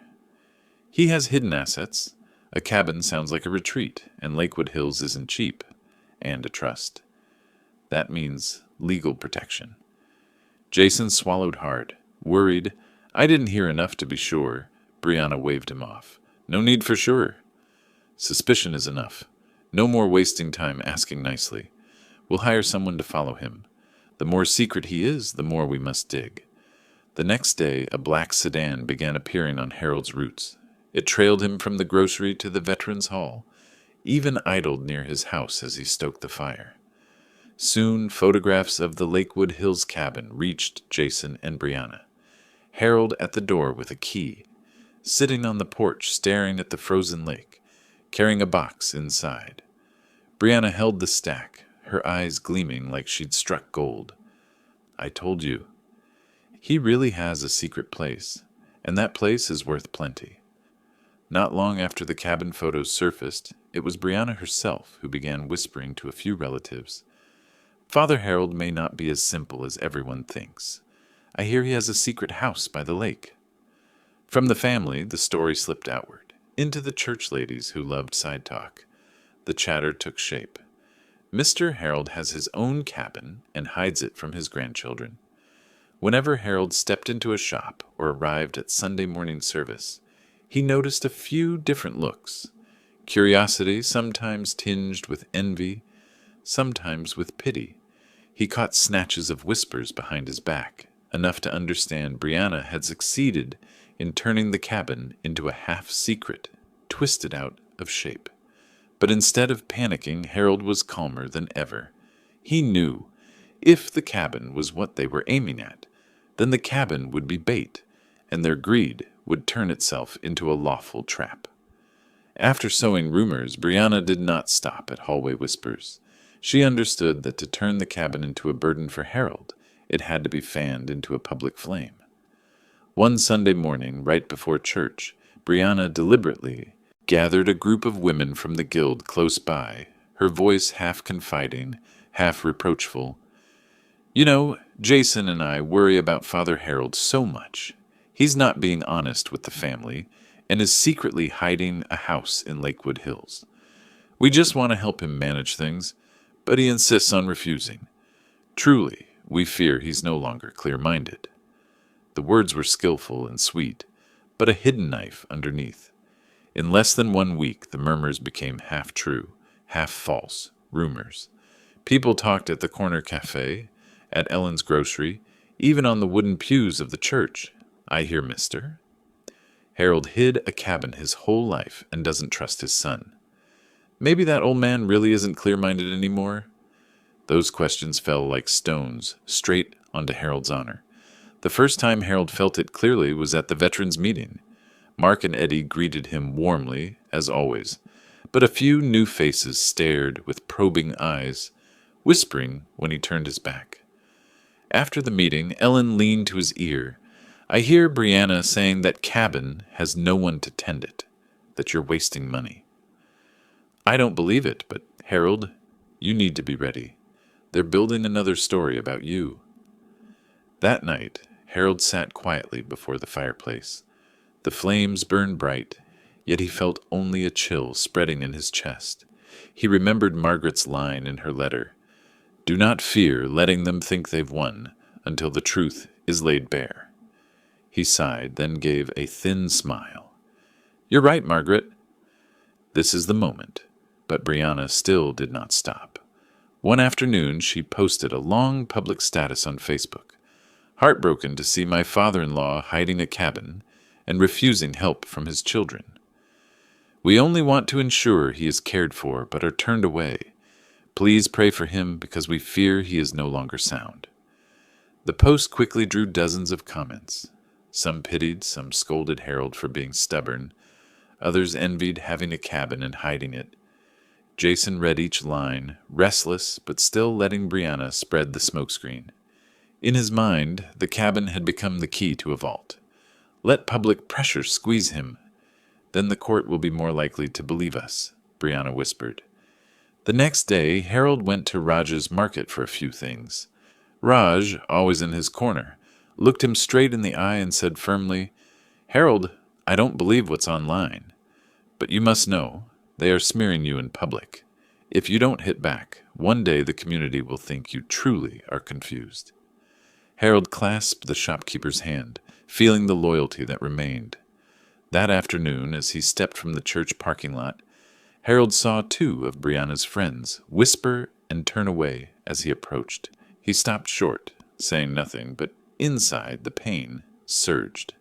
A: He has hidden assets. A cabin sounds like a retreat, and Lakewood Hills isn't cheap. And a trust. That means legal protection. Jason swallowed hard, worried. I didn't hear enough to be sure. Brianna waved him off. No need for sure. Suspicion is enough. No more wasting time asking nicely. We'll hire someone to follow him. The more secret he is, the more we must dig. The next day, a black sedan began appearing on Harold's routes. It trailed him from the grocery to the Veterans Hall, even idled near his house as he stoked the fire. Soon, photographs of the Lakewood Hills cabin reached Jason and Brianna. Harold at the door with a key, sitting on the porch staring at the frozen lake, carrying a box inside. Brianna held the stack, her eyes gleaming like she'd struck gold. I told you. He really has a secret place, and that place is worth plenty. Not long after the cabin photos surfaced, it was Brianna herself who began whispering to a few relatives. Father Harold may not be as simple as everyone thinks. I hear he has a secret house by the lake. From the family, the story slipped outward, into the church ladies who loved side talk. The chatter took shape. Mr. Harold has his own cabin and hides it from his grandchildren. Whenever Harold stepped into a shop or arrived at Sunday morning service, he noticed a few different looks. Curiosity, sometimes tinged with envy, sometimes with pity. He caught snatches of whispers behind his back, enough to understand Brianna had succeeded in turning the cabin into a half-secret, twisted out of shape. But instead of panicking, Harold was calmer than ever. He knew, if the cabin was what they were aiming at, then the cabin would be bait, and their greed would turn itself into a lawful trap. After sowing rumors, Brianna did not stop at hallway whispers. She understood that to turn the cabin into a burden for Harold, it had to be fanned into a public flame. One Sunday morning, right before church, Brianna deliberately gathered a group of women from the guild close by, her voice half confiding, half reproachful. You know, Jason and I worry about Father Harold so much. He's not being honest with the family and is secretly hiding a house in Lakewood Hills. We just want to help him manage things, but he insists on refusing. Truly, we fear he's no longer clear-minded. The words were skillful and sweet, but a hidden knife underneath. In less than 1 week, the murmurs became half true, half false, rumors. People talked at the corner cafe, at Ellen's grocery, even on the wooden pews of the church. I hear, mister. Harold hid a cabin his whole life and doesn't trust his son. Maybe that old man really isn't clear-minded anymore? Those questions fell like stones, straight onto Harold's honor. The first time Harold felt it clearly was at the veterans' meeting. Mark and Eddie greeted him warmly, as always, but a few new faces stared with probing eyes, whispering when he turned his back. After the meeting, Ellen leaned to his ear. I hear Brianna saying that cabin has no one to tend it, that you're wasting money. I don't believe it, but Harold, you need to be ready. They're building another story about you. That night, Harold sat quietly before the fireplace. The flames burned bright, yet he felt only a chill spreading in his chest. He remembered Margaret's line in her letter, "Do not fear letting them think they've won until the truth is laid bare." He sighed, then gave a thin smile. "You're right, Margaret. This is the moment." But Brianna still did not stop. One afternoon, she posted a long public status on Facebook. heartbroken to see my father-in-law hiding a cabin and refusing help from his children. We only want to ensure he is cared for but are turned away. Please pray for him because we fear he is no longer sound. The post quickly drew dozens of comments. Some pitied, some scolded Harold for being stubborn. Others envied having a cabin and hiding it. Jason read each line, restless but still letting Brianna spread the smokescreen. In his mind, the cabin had become the key to a vault. Let public pressure squeeze him. Then the court will be more likely to believe us, Brianna whispered. The next day, Harold went to Raj's market for a few things. Raj, always in his corner, looked him straight in the eye and said firmly, "Harold, I don't believe what's online. But you must know, they are smearing you in public. If you don't hit back, one day the community will think you truly are confused." Harold clasped the shopkeeper's hand, feeling the loyalty that remained. That afternoon, as he stepped from the church parking lot, Harold saw two of Brianna's friends whisper and turn away as he approached. He stopped short, saying nothing, but inside the pain surged.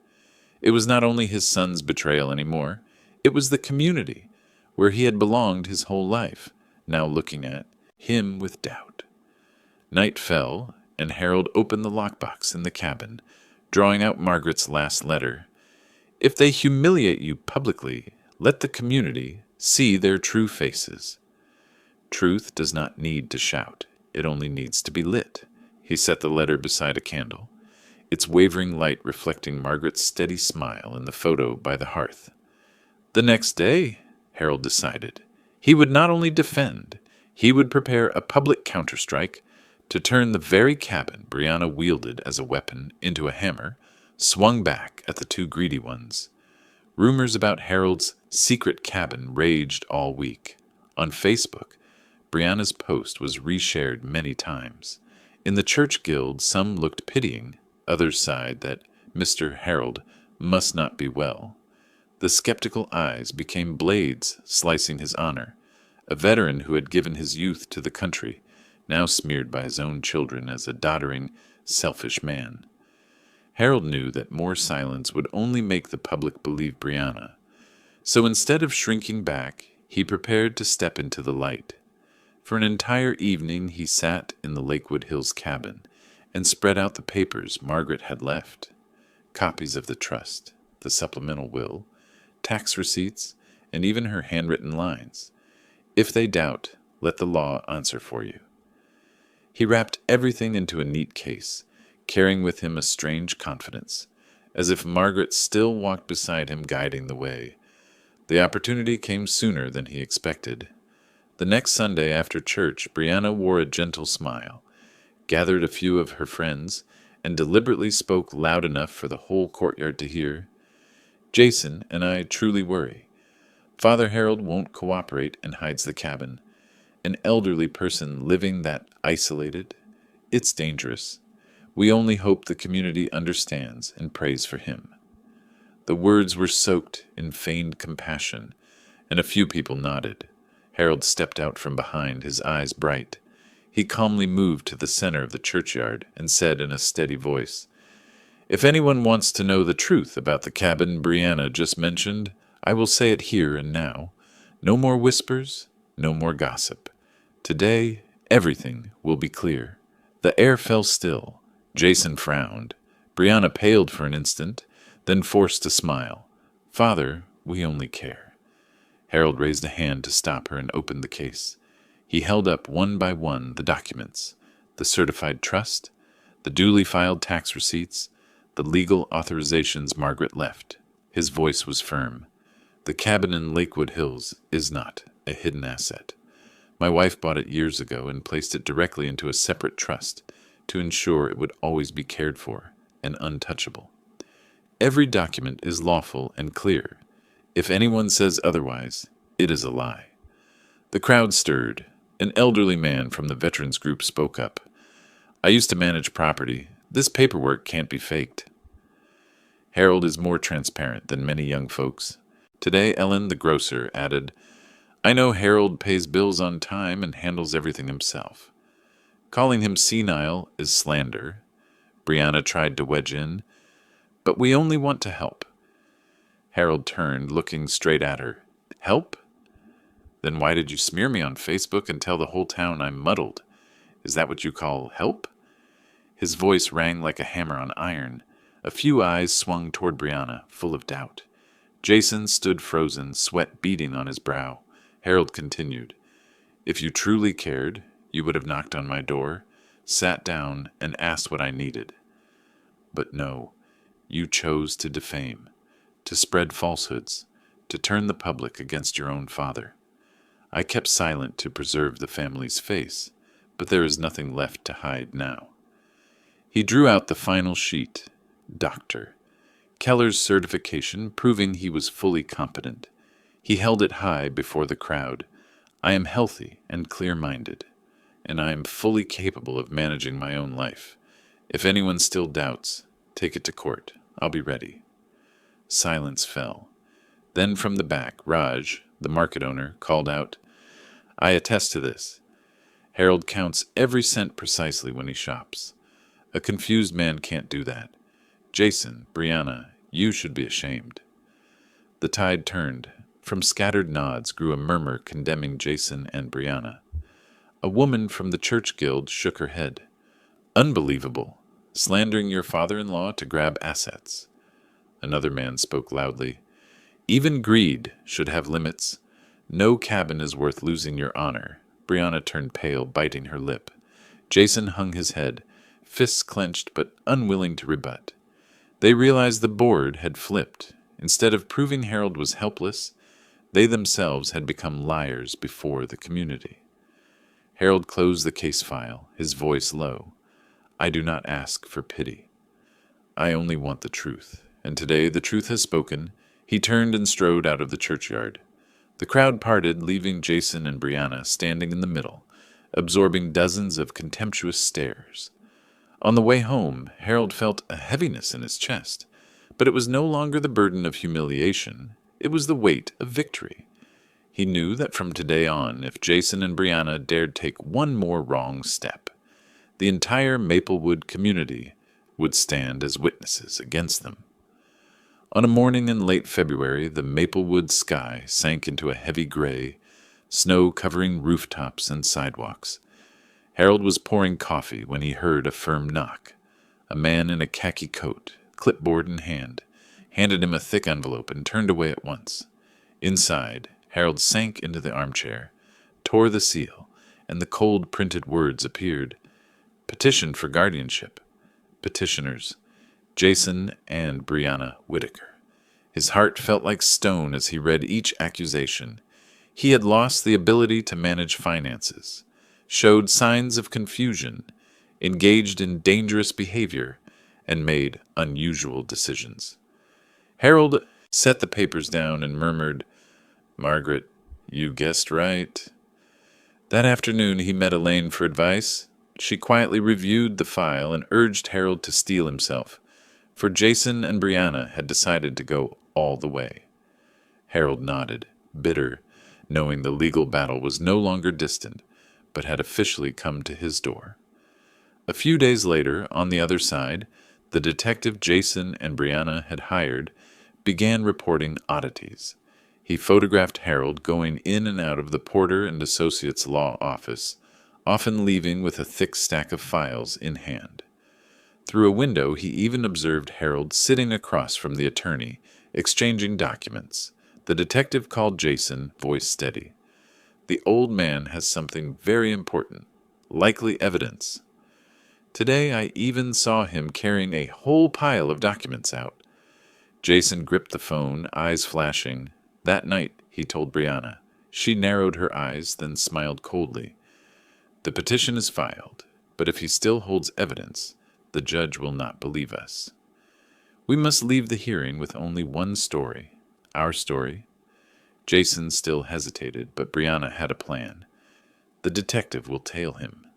A: It was not only his son's betrayal anymore, it was the community, where he had belonged his whole life, now looking at him with doubt. Night fell, and Harold opened the lockbox in the cabin, drawing out Margaret's last letter. "If they humiliate you publicly, let the community see their true faces." Truth does not need to shout. It only needs to be lit. He set the letter beside a candle, its wavering light reflecting Margaret's steady smile in the photo by the hearth. The next day, Harold decided, he would not only defend, he would prepare a public counterstrike to turn the very cabin Brianna wielded as a weapon into a hammer, swung back at the two greedy ones. Rumors about Harold's secret cabin raged all week. On Facebook, Brianna's post was reshared many times. In the church guild, some looked pitying, others sighed that Mr. Harold must not be well. The skeptical eyes became blades slicing his honor, a veteran who had given his youth to the country, now smeared by his own children as a doddering, selfish man. Harold knew that more silence would only make the public believe Brianna. So instead of shrinking back, he prepared to step into the light. For an entire evening he sat in the Lakewood Hills cabin and spread out the papers Margaret had left. Copies of the trust, the supplemental will, tax receipts, and even her handwritten lines. If they doubt, let the law answer for you. He wrapped everything into a neat case, carrying with him a strange confidence, as if Margaret still walked beside him guiding the way. The opportunity came sooner than he expected. The next Sunday after church, Brianna wore a gentle smile, gathered a few of her friends, and deliberately spoke loud enough for the whole courtyard to hear. "Jason and I truly worry. Father Harold won't cooperate and hides the cabin. An elderly person living that isolated. It's dangerous. We only hope the community understands and prays for him." The words were soaked in feigned compassion, and a few people nodded. Harold stepped out from behind, his eyes bright. He calmly moved to the center of the churchyard and said in a steady voice, "If anyone wants to know the truth about the cabin Brianna just mentioned, I will say it here and now. No more whispers, no more gossip. Today, everything will be clear." The air fell still. Jason frowned. Brianna paled for an instant, then forced a smile. "Father, we only care." Harold raised a hand to stop her and opened the case. He held up one by one the documents, the certified trust, the duly filed tax receipts, the legal authorizations Margaret left. His voice was firm. "The cabin in Lakewood Hills is not a hidden asset. My wife bought it years ago and placed it directly into a separate trust to ensure it would always be cared for and untouchable. Every document is lawful and clear. If anyone says otherwise, it is a lie." The crowd stirred. An elderly man from the veterans group spoke up. "I used to manage property. This paperwork can't be faked." Harold is more transparent than many young folks. Today, Ellen, the grocer, added, "I know Harold pays bills on time and handles everything himself." Calling him senile is slander. Brianna tried to wedge in. "But we only want to help." Harold turned, looking straight at her. "Help? Then why did you smear me on Facebook and tell the whole town I'm muddled? Is that what you call help?" His voice rang like a hammer on iron. A few eyes swung toward Brianna, full of doubt. Jason stood frozen, sweat beading on his brow. Harold continued, "If you truly cared, you would have knocked on my door, sat down, and asked what I needed. But no, you chose to defame, to spread falsehoods, to turn the public against your own father. I kept silent to preserve the family's face, but there is nothing left to hide now." He drew out the final sheet. Doctor. Keller's certification proving he was fully competent. He held it high before the crowd. "I am healthy and clear-minded, and I am fully capable of managing my own life. If anyone still doubts, take it to court. I'll be ready." Silence fell. Then from the back, Raj, the market owner, called out, "I attest to this. Harold counts every cent precisely when he shops. A confused man can't do that. Jason, Brianna, you should be ashamed." The tide turned. From scattered nods grew a murmur condemning Jason and Brianna. A woman from the church guild shook her head. "Unbelievable. Slandering your father-in-law to grab assets." Another man spoke loudly. "Even greed should have limits. No cabin is worth losing your honor." Brianna turned pale, biting her lip. Jason hung his head, fists clenched but unwilling to rebut. They realized the board had flipped. Instead of proving Harold was helpless, they themselves had become liars before the community. Harold closed the case file, his voice low. "I do not ask for pity. I only want the truth, and today the truth has spoken." He turned and strode out of the churchyard. The crowd parted, leaving Jason and Brianna standing in the middle, absorbing dozens of contemptuous stares. On the way home, Harold felt a heaviness in his chest, but it was no longer the burden of humiliation, it was the weight of victory. He knew that from today on, if Jason and Brianna dared take one more wrong step, the entire Maplewood community would stand as witnesses against them. On a morning in late February, the Maplewood sky sank into a heavy gray, snow covering rooftops and sidewalks. Harold was pouring coffee when he heard a firm knock. A man in a khaki coat, clipboard in hand, handed him a thick envelope and turned away at once. Inside, Harold sank into the armchair, tore the seal, and the cold printed words appeared. "Petition for guardianship. Petitioners, Jason and Brianna Whitaker." His heart felt like stone as he read each accusation. He had lost the ability to manage finances, showed signs of confusion, engaged in dangerous behavior, and made unusual decisions. Harold set the papers down and murmured, "Margaret, you guessed right." That afternoon he met Elaine for advice. She quietly reviewed the file and urged Harold to steel himself, for Jason and Brianna had decided to go all the way. Harold nodded, bitter, knowing the legal battle was no longer distant, but had officially come to his door. A few days later, on the other side, the detective Jason and Brianna had hired began reporting oddities. He photographed Harold going in and out of the Porter and Associates law office, often leaving with a thick stack of files in hand. Through a window, he even observed Harold sitting across from the attorney, exchanging documents. The detective called Jason, voice steady. "The old man has something very important, likely evidence. Today I even saw him carrying a whole pile of documents out." Jason gripped the phone, eyes flashing. That night, he told Brianna. She narrowed her eyes, then smiled coldly. "The petition is filed, but if he still holds evidence, the judge will not believe us. We must leave the hearing with only one story, our story." Jason still hesitated, but Brianna had a plan. "The detective will tail him.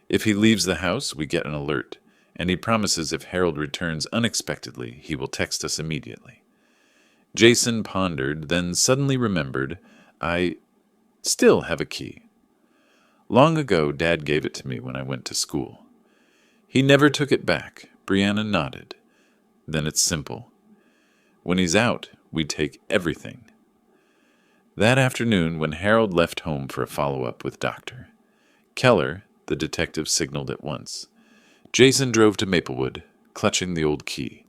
A: If he leaves the house, we get an alert, and he promises if Harold returns unexpectedly, he will text us immediately." Jason pondered, then suddenly remembered, "I still have a key. Long ago, Dad gave it to me when I went to school. He never took it back, Brianna nodded. Then it's simple. When he's out, we take everything. That afternoon, when Harold left home for a follow-up with Dr. Keller, the detective signaled at once. Jason drove to Maplewood, clutching the old key.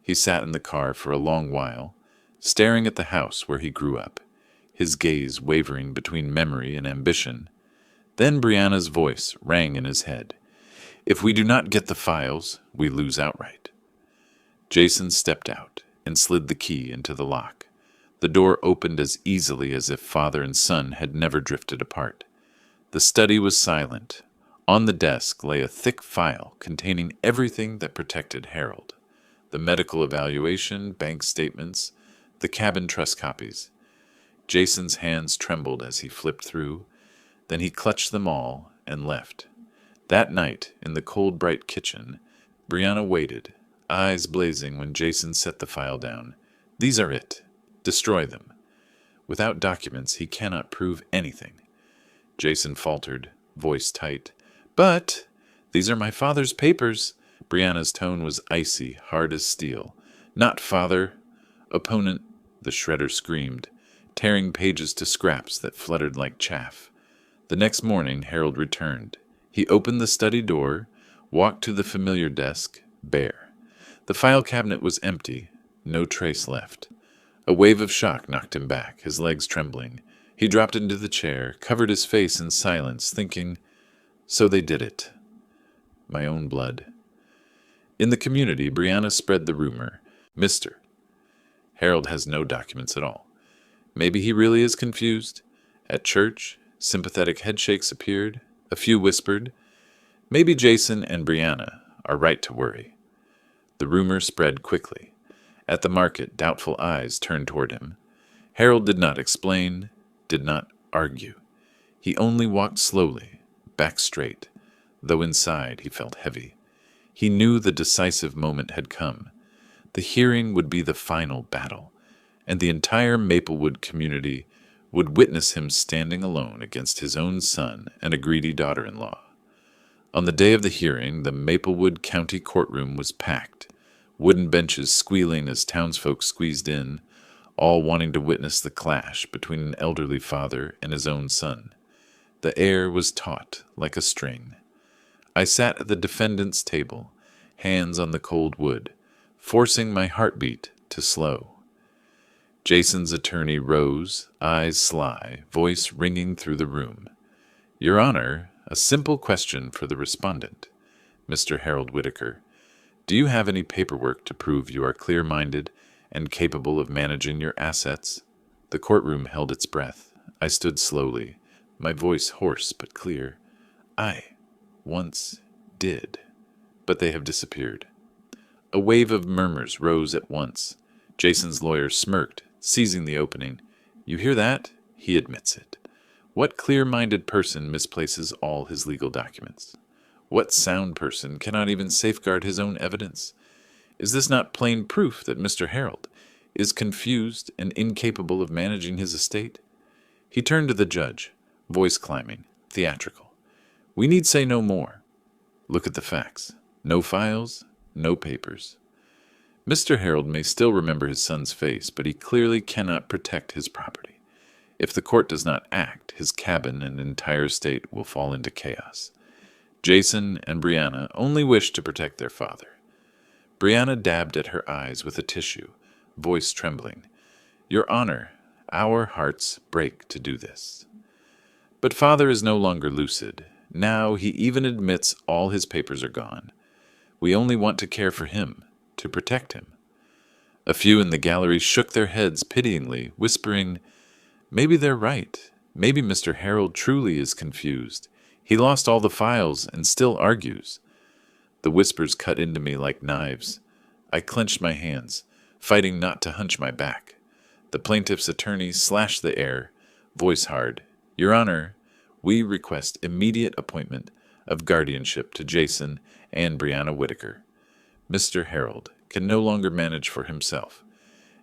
A: He sat in the car for a long while, staring at the house where he grew up, his gaze wavering between memory and ambition. Then Brianna's voice rang in his head. If we do not get the files, we lose outright. Jason stepped out and slid the key into the lock. The door opened as easily as if father and son had never drifted apart. The study was silent. On the desk lay a thick file containing everything that protected Harold. The medical evaluation, bank statements, the cabin trust copies. Jason's hands trembled as he flipped through. Then he clutched them all and left. That night, in the cold, bright kitchen, Brianna waited, eyes blazing when Jason set the file down. These are it. Destroy them. Without documents, he cannot prove anything. Jason faltered, voice tight. But these are my father's papers. Brianna's tone was icy, hard as steel. Not father. Opponent, the shredder screamed, tearing pages to scraps that fluttered like chaff. The next morning, Harold returned. He opened the study door, walked to the familiar desk, bare. The file cabinet was empty, no trace left. A wave of shock knocked him back, his legs trembling. He dropped into the chair, covered his face in silence, thinking, so they did it. My own blood. In the community, Brianna spread the rumor. Mr. Harold has no documents at all. Maybe he really is confused. At church, sympathetic headshakes appeared. A few whispered, maybe Jason and Brianna are right to worry. The rumor spread quickly. At the market, doubtful eyes turned toward him. Harold did not explain, did not argue. He only walked slowly, back straight, though inside he felt heavy. He knew the decisive moment had come. The hearing would be the final battle, and the entire Maplewood community would witness him standing alone against his own son and a greedy daughter-in-law. On the day of the hearing, the Maplewood County courtroom was packed, wooden benches squealing as townsfolk squeezed in, all wanting to witness the clash between an elderly father and his own son. The air was taut like a string. I sat at the defendant's table, hands on the cold wood, forcing my heartbeat to slow. Jason's attorney rose, eyes sly, voice ringing through the room. Your Honor, a simple question for the respondent. Mr. Harold Whitaker, do you have any paperwork to prove you are clear-minded and capable of managing your assets? The courtroom held its breath. I stood slowly, my voice hoarse but clear. I once did, but they have disappeared. A wave of murmurs rose at once. Jason's lawyer smirked, seizing the opening. You hear that? He admits it. What clear-minded person misplaces all his legal documents? What sound person cannot even safeguard his own evidence? Is this not plain proof that Mr. Harold is confused and incapable of managing his estate? He turned to the judge, voice climbing, theatrical. We need say no more. Look at the facts. No files, no papers. Mr. Harold may still remember his son's face, but he clearly cannot protect his property. If the court does not act, his cabin and entire estate will fall into chaos. Jason and Brianna only wish to protect their father. Brianna dabbed at her eyes with a tissue, voice trembling. Your Honor, our hearts break to do this. But father is no longer lucid. Now he even admits all his papers are gone. We only want to care for him, to protect him. A few in the gallery shook their heads pityingly, whispering, maybe they're right. Maybe Mr. Harold truly is confused. He lost all the files and still argues. The whispers cut into me like knives. I clenched my hands, fighting not to hunch my back. The plaintiff's attorney slashed the air, voice hard. Your Honor, we request immediate appointment of guardianship to Jason and Brianna Whitaker. Mr. Harold can no longer manage for himself,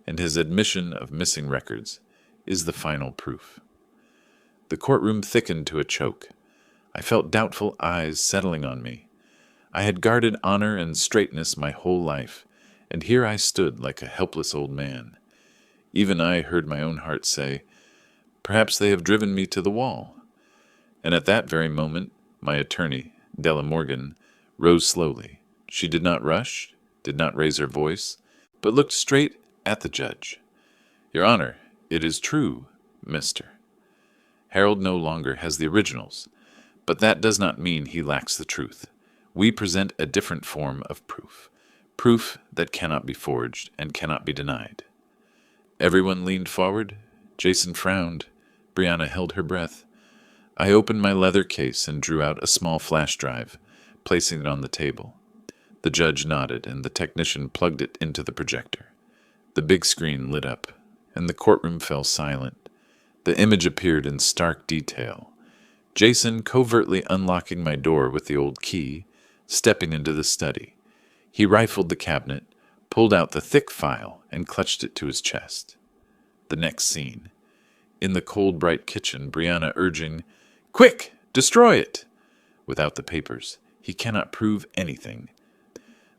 A: and his admission of missing records is the final proof. The courtroom thickened to a choke. I felt doubtful eyes settling on me. I had guarded honor and straightness my whole life, and here I stood like a helpless old man. Even I heard my own heart say, "Perhaps they have driven me to the wall." And at that very moment, my attorney, Della Morgan, rose slowly. She did not rush, did not raise her voice, but looked straight at the judge. "Your Honor, it is true, Mr. Harold no longer has the originals, but that does not mean he lacks the truth. We present a different form of proof, proof that cannot be forged and cannot be denied." Everyone leaned forward. Jason frowned. Brianna held her breath. I opened my leather case and drew out a small flash drive, placing it on the table. The judge nodded, and the technician plugged it into the projector. The big screen lit up, and the courtroom fell silent. The image appeared in stark detail. Jason covertly unlocking my door with the old key, stepping into the study. He rifled the cabinet, pulled out the thick file, and clutched it to his chest. The next scene. In the cold, bright kitchen, Brianna urging, "Quick! Destroy it!" Without the papers, he cannot prove anything.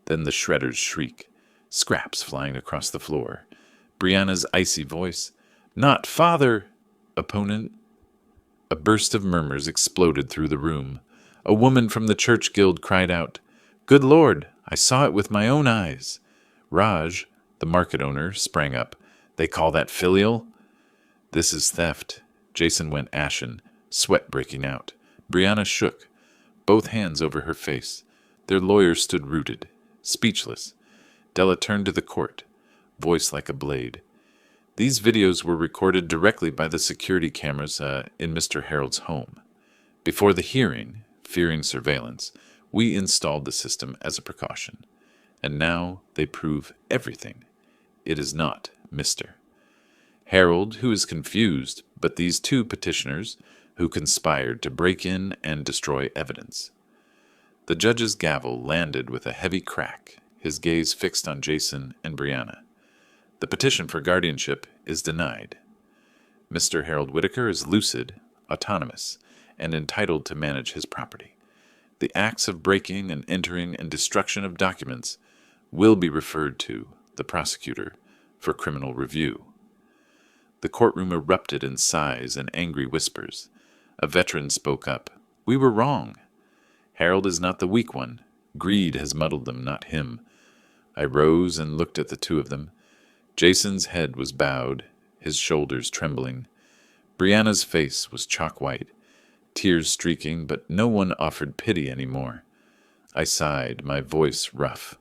A: Then the shredder's shriek, scraps flying across the floor. Brianna's icy voice, "Not father!" Opponent. A burst of murmurs exploded through the room. A woman from the church guild cried out, "Good Lord, I saw it with my own eyes." Raj, the market owner, sprang up. "They call that filial?" "This is theft." Jason went ashen, sweat breaking out. Brianna shook, both hands over her face. Their lawyer stood rooted, speechless. Della turned to the court, voice like a blade. "These videos were recorded directly by the security cameras in Mr. Harold's home. Before the hearing, fearing surveillance, we installed the system as a precaution. And now they prove everything. It is not Mr. Harold, who is confused, but these two petitioners who conspired to break in and destroy evidence." The judge's gavel landed with a heavy crack, his gaze fixed on Jason and Brianna. The petition for guardianship is denied. Mr. Harold Whitaker is lucid, autonomous, and entitled to manage his property. The acts of breaking and entering and destruction of documents will be referred to the prosecutor for criminal review. The courtroom erupted in sighs and angry whispers. A veteran spoke up. "We were wrong. Harold is not the weak one. Greed has muddled them, not him." I rose and looked at the two of them. Jason's head was bowed, his shoulders trembling. Brianna's face was chalk white, tears streaking, but no one offered pity anymore. I sighed, my voice rough.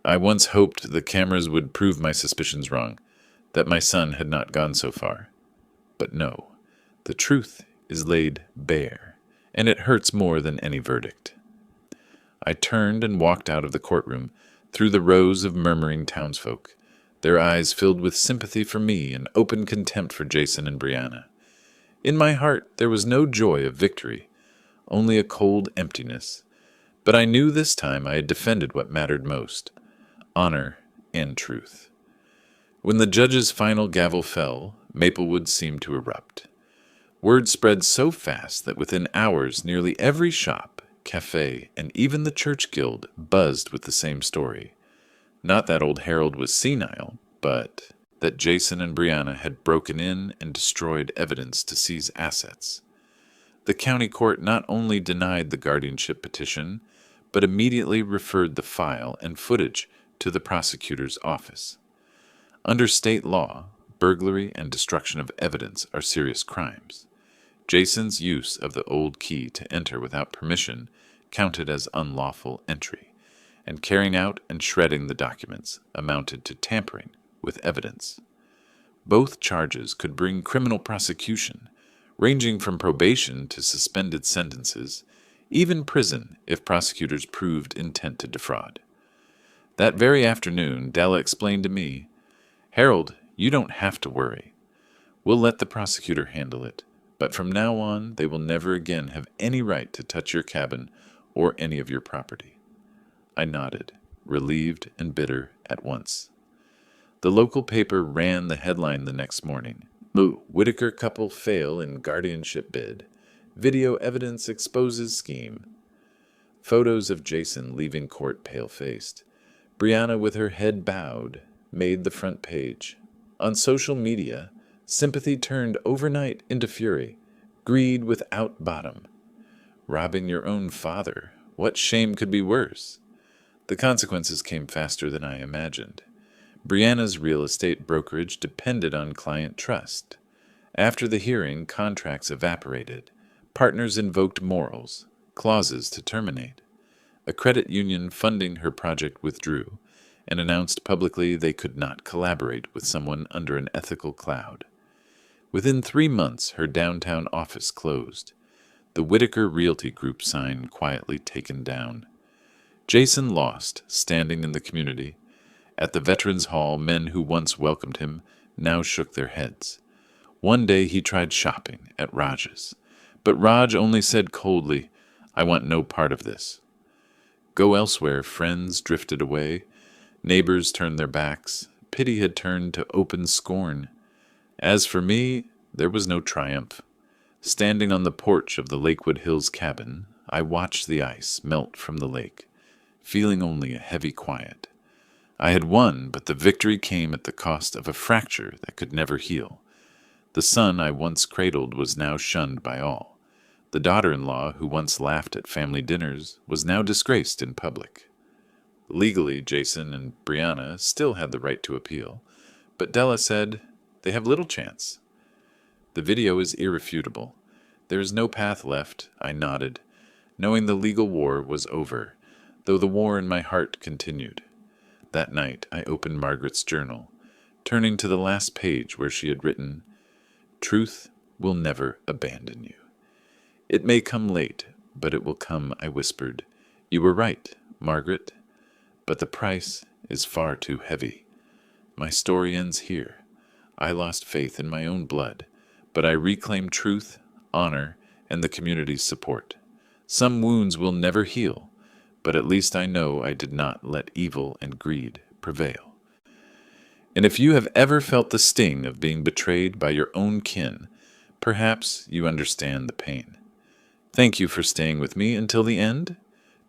A: I once hoped the cameras would prove my suspicions wrong, that my son had not gone so far. But no, the truth is laid bare, and it hurts more than any verdict. I turned and walked out of the courtroom, through the rows of murmuring townsfolk, their eyes filled with sympathy for me and open contempt for Jason and Brianna. In my heart there was no joy of victory, only a cold emptiness. But I knew this time I had defended what mattered most, honor and truth. When the judge's final gavel fell, Maplewood seemed to erupt. Word spread so fast that within hours nearly every shop, cafe, and even the church guild buzzed with the same story. Not that old Harold was senile, but that Jason and Brianna had broken in and destroyed evidence to seize assets. The county court not only denied the guardianship petition, but immediately referred the file and footage to the prosecutor's office. Under state law, burglary and destruction of evidence are serious crimes. Jason's use of the old key to enter without permission counted as unlawful entry, and carrying out and shredding the documents amounted to tampering with evidence. Both charges could bring criminal prosecution, ranging from probation to suspended sentences, even prison if prosecutors proved intent to defraud. That very afternoon, Della explained to me, "Harold, you don't have to worry. We'll let the prosecutor handle it, but from now on they will never again have any right to touch your cabin or any of your property." I nodded, relieved and bitter at once. The local paper ran the headline the next morning. Whitaker couple fail in guardianship bid. Video evidence exposes scheme. Photos of Jason leaving court pale-faced. Brianna, with her head bowed, made the front page. On social media, sympathy turned overnight into fury. Greed without bottom. Robbing your own father. What shame could be worse? The consequences came faster than I imagined. Brianna's real estate brokerage depended on client trust. After the hearing, contracts evaporated. Partners invoked morals, clauses to terminate. A credit union funding her project withdrew and announced publicly they could not collaborate with someone under an ethical cloud. Within 3 months, her downtown office closed. The Whitaker Realty Group sign quietly taken down. Jason lost, standing in the community. At the Veterans Hall, men who once welcomed him now shook their heads. One day he tried shopping at Raj's, but Raj only said coldly, "I want no part of this." Go elsewhere, friends drifted away. Neighbors turned their backs. Pity had turned to open scorn. As for me, there was no triumph. Standing on the porch of the Lakewood Hills cabin, I watched the ice melt from the lake, feeling only a heavy quiet. I had won, but the victory came at the cost of a fracture that could never heal. The son I once cradled was now shunned by all. The daughter-in-law who once laughed at family dinners was now disgraced in public. Legally, Jason and Brianna still had the right to appeal, but Della said they have little chance. The video is irrefutable. There is no path left, I nodded, knowing the legal war was over, though the war in my heart continued. That night, I opened Margaret's journal, turning to the last page where she had written, "Truth will never abandon you. It may come late, but it will come," I whispered. "You were right, Margaret, but the price is far too heavy. My story ends here. I lost faith in my own blood, but I reclaimed truth, honor, and the community's support. Some wounds will never heal, but at least I know I did not let evil and greed prevail." And if you have ever felt the sting of being betrayed by your own kin, perhaps you understand the pain. Thank you for staying with me until the end.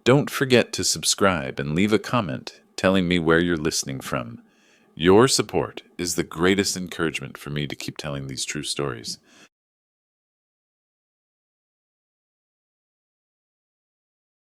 A: Don't forget to subscribe and leave a comment telling me where you're listening from. Your support is the greatest encouragement for me to keep telling these true stories.